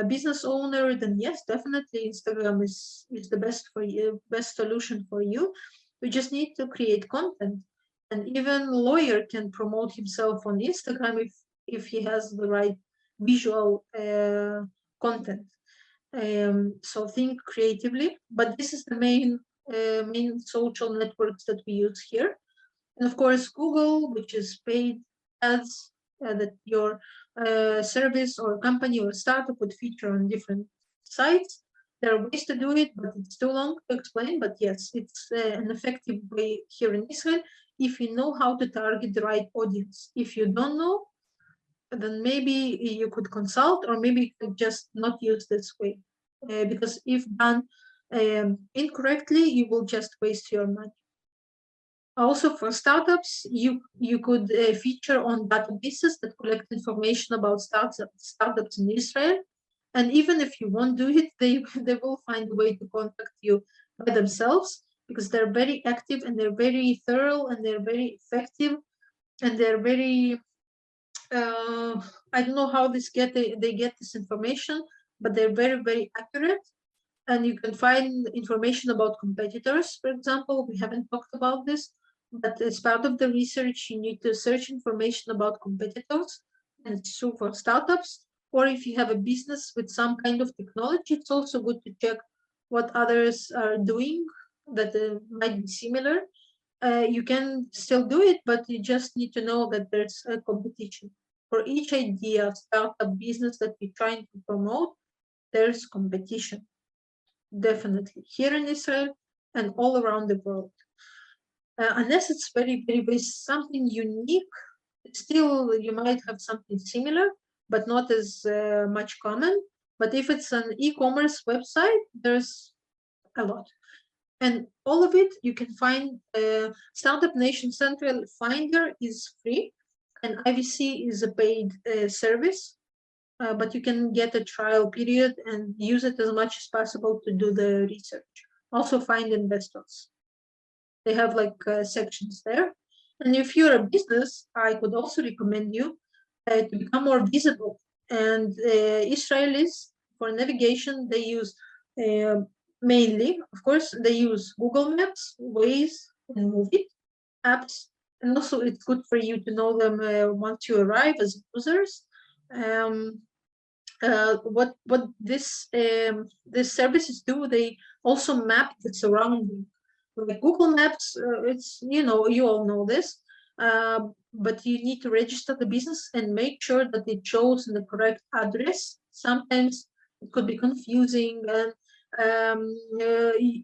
business owner, then yes, definitely Instagram is the best for you, best solution for you. We just need to create content, and even a lawyer can promote himself on Instagram if he has the right visual content. So think creatively, but this is the main social networks that we use here. And of course, Google, which is paid ads that your service or company or startup would feature on different sites. There are ways to do it, but it's too long to explain. But yes, it's an effective way here in Israel if you know how to target the right audience. If you don't know, then maybe you could consult, or maybe you could just not use this way. Because if done incorrectly, you will just waste your money. Also, for startups, you could feature on databases that collect information about startups in Israel. And even if you won't do it, they will find a way to contact you by themselves, because they're very active and they're very thorough and they're very effective and they're very I don't know how they get this information, but they're very, very accurate. And you can find information about competitors, for example. We haven't talked about this, but as part of the research, you need to search information about competitors, and it's true for startups. Or if you have a business with some kind of technology, it's also good to check what others are doing that might be similar. You can still do it, but you just need to know that there's a competition. For each idea, startup, business that you're trying to promote, there's competition, definitely, here in Israel and all around the world. Unless it's very something unique, still you might have something similar, but not as much common. But if it's an e-commerce website, there's a lot. And all of it you can find. Startup Nation Central Finder is free, and IVC is a paid service, but you can get a trial period and use it as much as possible to do the research. Also find investors. They have like sections there. And if you're a business, I could also recommend you to become more visible. And Israelis, for navigation, they use mainly, of course, they use Google Maps, Waze, and Move It apps. And also it's good for you to know them once you arrive as users. What this services do, they also map the surrounding. Like Google Maps, it's, you all know this, but you need to register the business and make sure that it shows the correct address. Sometimes it could be confusing, and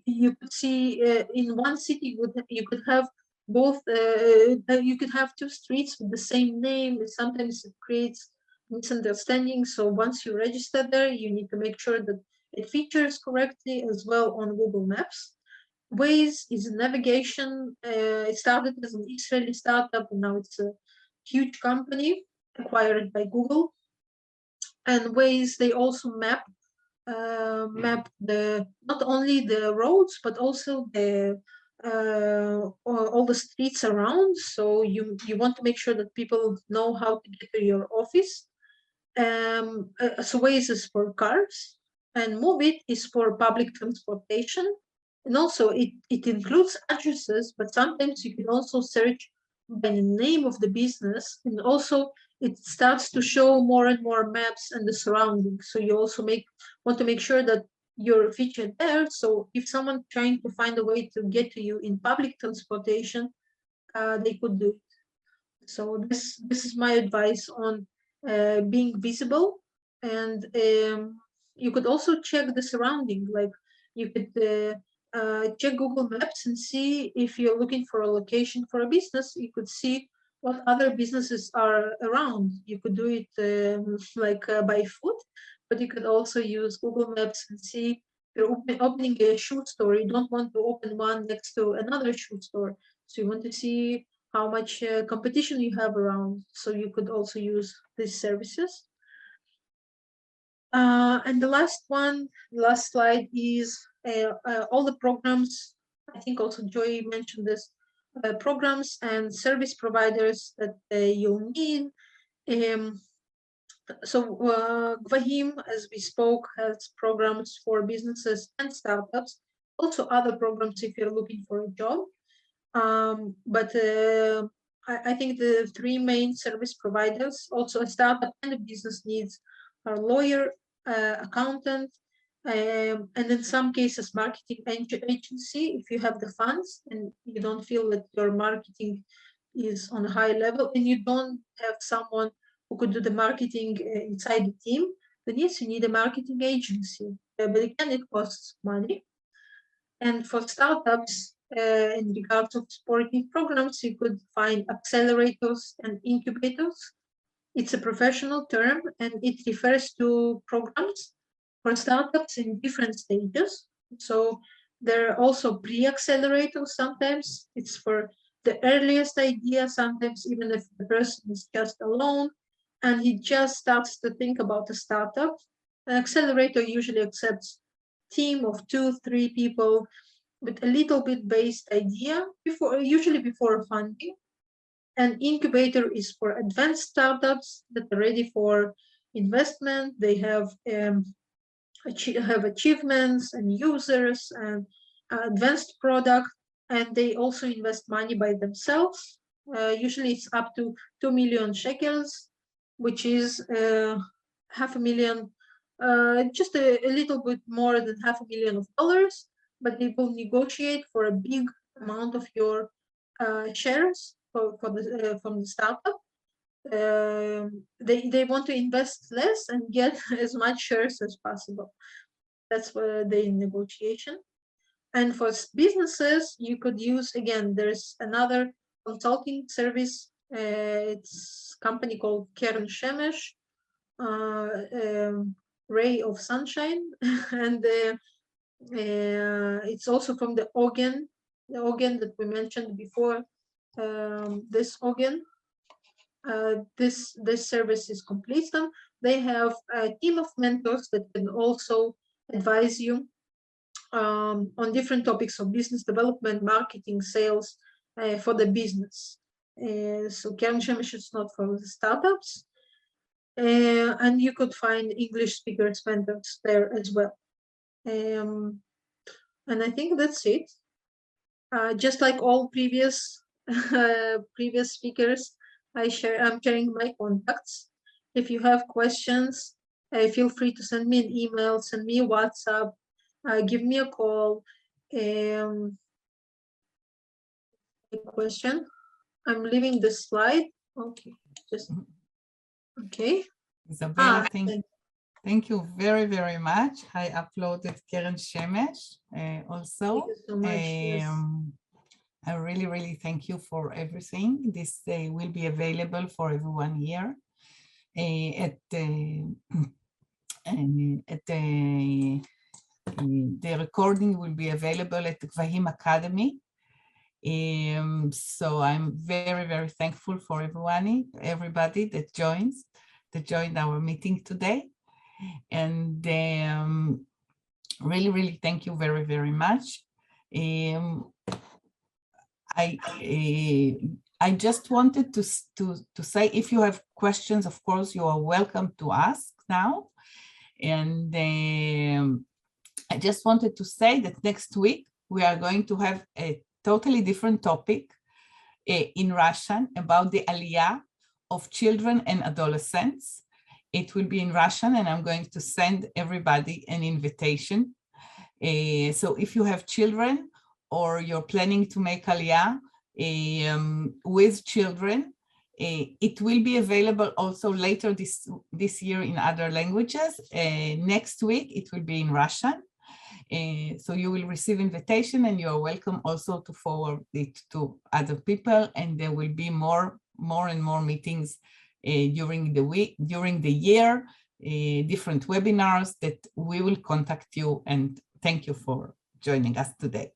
you could see in one city you could have both. You could have two streets with the same name. Sometimes it creates misunderstanding. So once you register there, you need to make sure that it features correctly as well on Google Maps. Waze is a navigation. It started as an Israeli startup, and now it's a huge company acquired by Google. And Waze, they also map the not only the roads but also the all the streets around. So you want to make sure that people know how to get to your office. So Waze is for cars, and Move It is for public transportation. And also it includes addresses, but sometimes you can also search by the name of the business, and also it starts to show more and more maps and the surroundings. So you also want to make sure that you're featured there. So if someone trying to find a way to get to you in public transportation, they could do it. So this is my advice on being visible. And you could also check the surrounding. Like you could check Google Maps and see if you're looking for a location for a business. You could see what other businesses are around. You could do it by foot, but you could also use Google Maps and see if you're opening a shoe store. You don't want to open one next to another shoe store. So you want to see how much competition you have around. So you could also use these services. And the last slide is all the programs. I think also Joy mentioned this, programs and service providers that you'll need. So Gvahim, as we spoke, has programs for businesses and startups, also other programs if you're looking for a job. But I think the three main service providers, also a startup and a business needs, are lawyer, accountant, and in some cases marketing agency if you have the funds and you don't feel that your marketing is on a high level and you don't have someone who could do the marketing inside the team, then yes, you need a marketing agency, but again it costs money. And for startups, in regards of supporting programs, you could find accelerators and incubators. It's a professional term and it refers to programs for startups in different stages. So there are also pre-accelerators. Sometimes it's for the earliest idea, sometimes even if the person is just alone and he just starts to think about a startup. An accelerator usually accepts a team of 2-3 people with a little bit based idea, usually before funding. An incubator is for advanced startups that are ready for investment. They have achievements and users and advanced product, and they also invest money by themselves. Usually it's up to 2 million shekels, which is $500,000, just a little bit more than $500,000, but they will negotiate for a big amount of your shares from the startup. They want to invest less and get as much shares as possible. That's the negotiation. And for businesses, you could use, again, there's another consulting service. It's a company called Keren Shemesh, Ray of Sunshine, and it's also from the organ that we mentioned before. This organ, this service is complete. They have a team of mentors that can also advise you on different topics of business development, marketing, sales for the business. So Keren Shemesh is not for the startups. And you could find English speakers mentors there as well. And I think that's it. Just like all previous speakers, I'm sharing my contacts. If you have questions, feel free to send me an email, send me a WhatsApp, give me a call. Question. I'm leaving the slide. Okay, just okay. Isabella, thank you very, very much. I uploaded Keren Shemesh also. Thank you so much. Yes. I really, really thank you for everything. This will be available for everyone here the recording will be available at the Gvahim Academy. So I'm very, very thankful for everybody that joined our meeting today. And really, really thank you very, very much. I just wanted to say, if you have questions, of course, you are welcome to ask now. And I just wanted to say that next week, we are going to have a totally different topic in Russian about the Aliyah of children and adolescents. It will be in Russian, and I'm going to send everybody an invitation. So if you have children or you're planning to make Aliyah with children, it will be available also later this year in other languages. Next week, it will be in Russian. So you will receive invitation, and you are welcome also to forward it to other people. And there will be more and more meetings during the week, during the year, different webinars that we will contact you. And thank you for joining us today.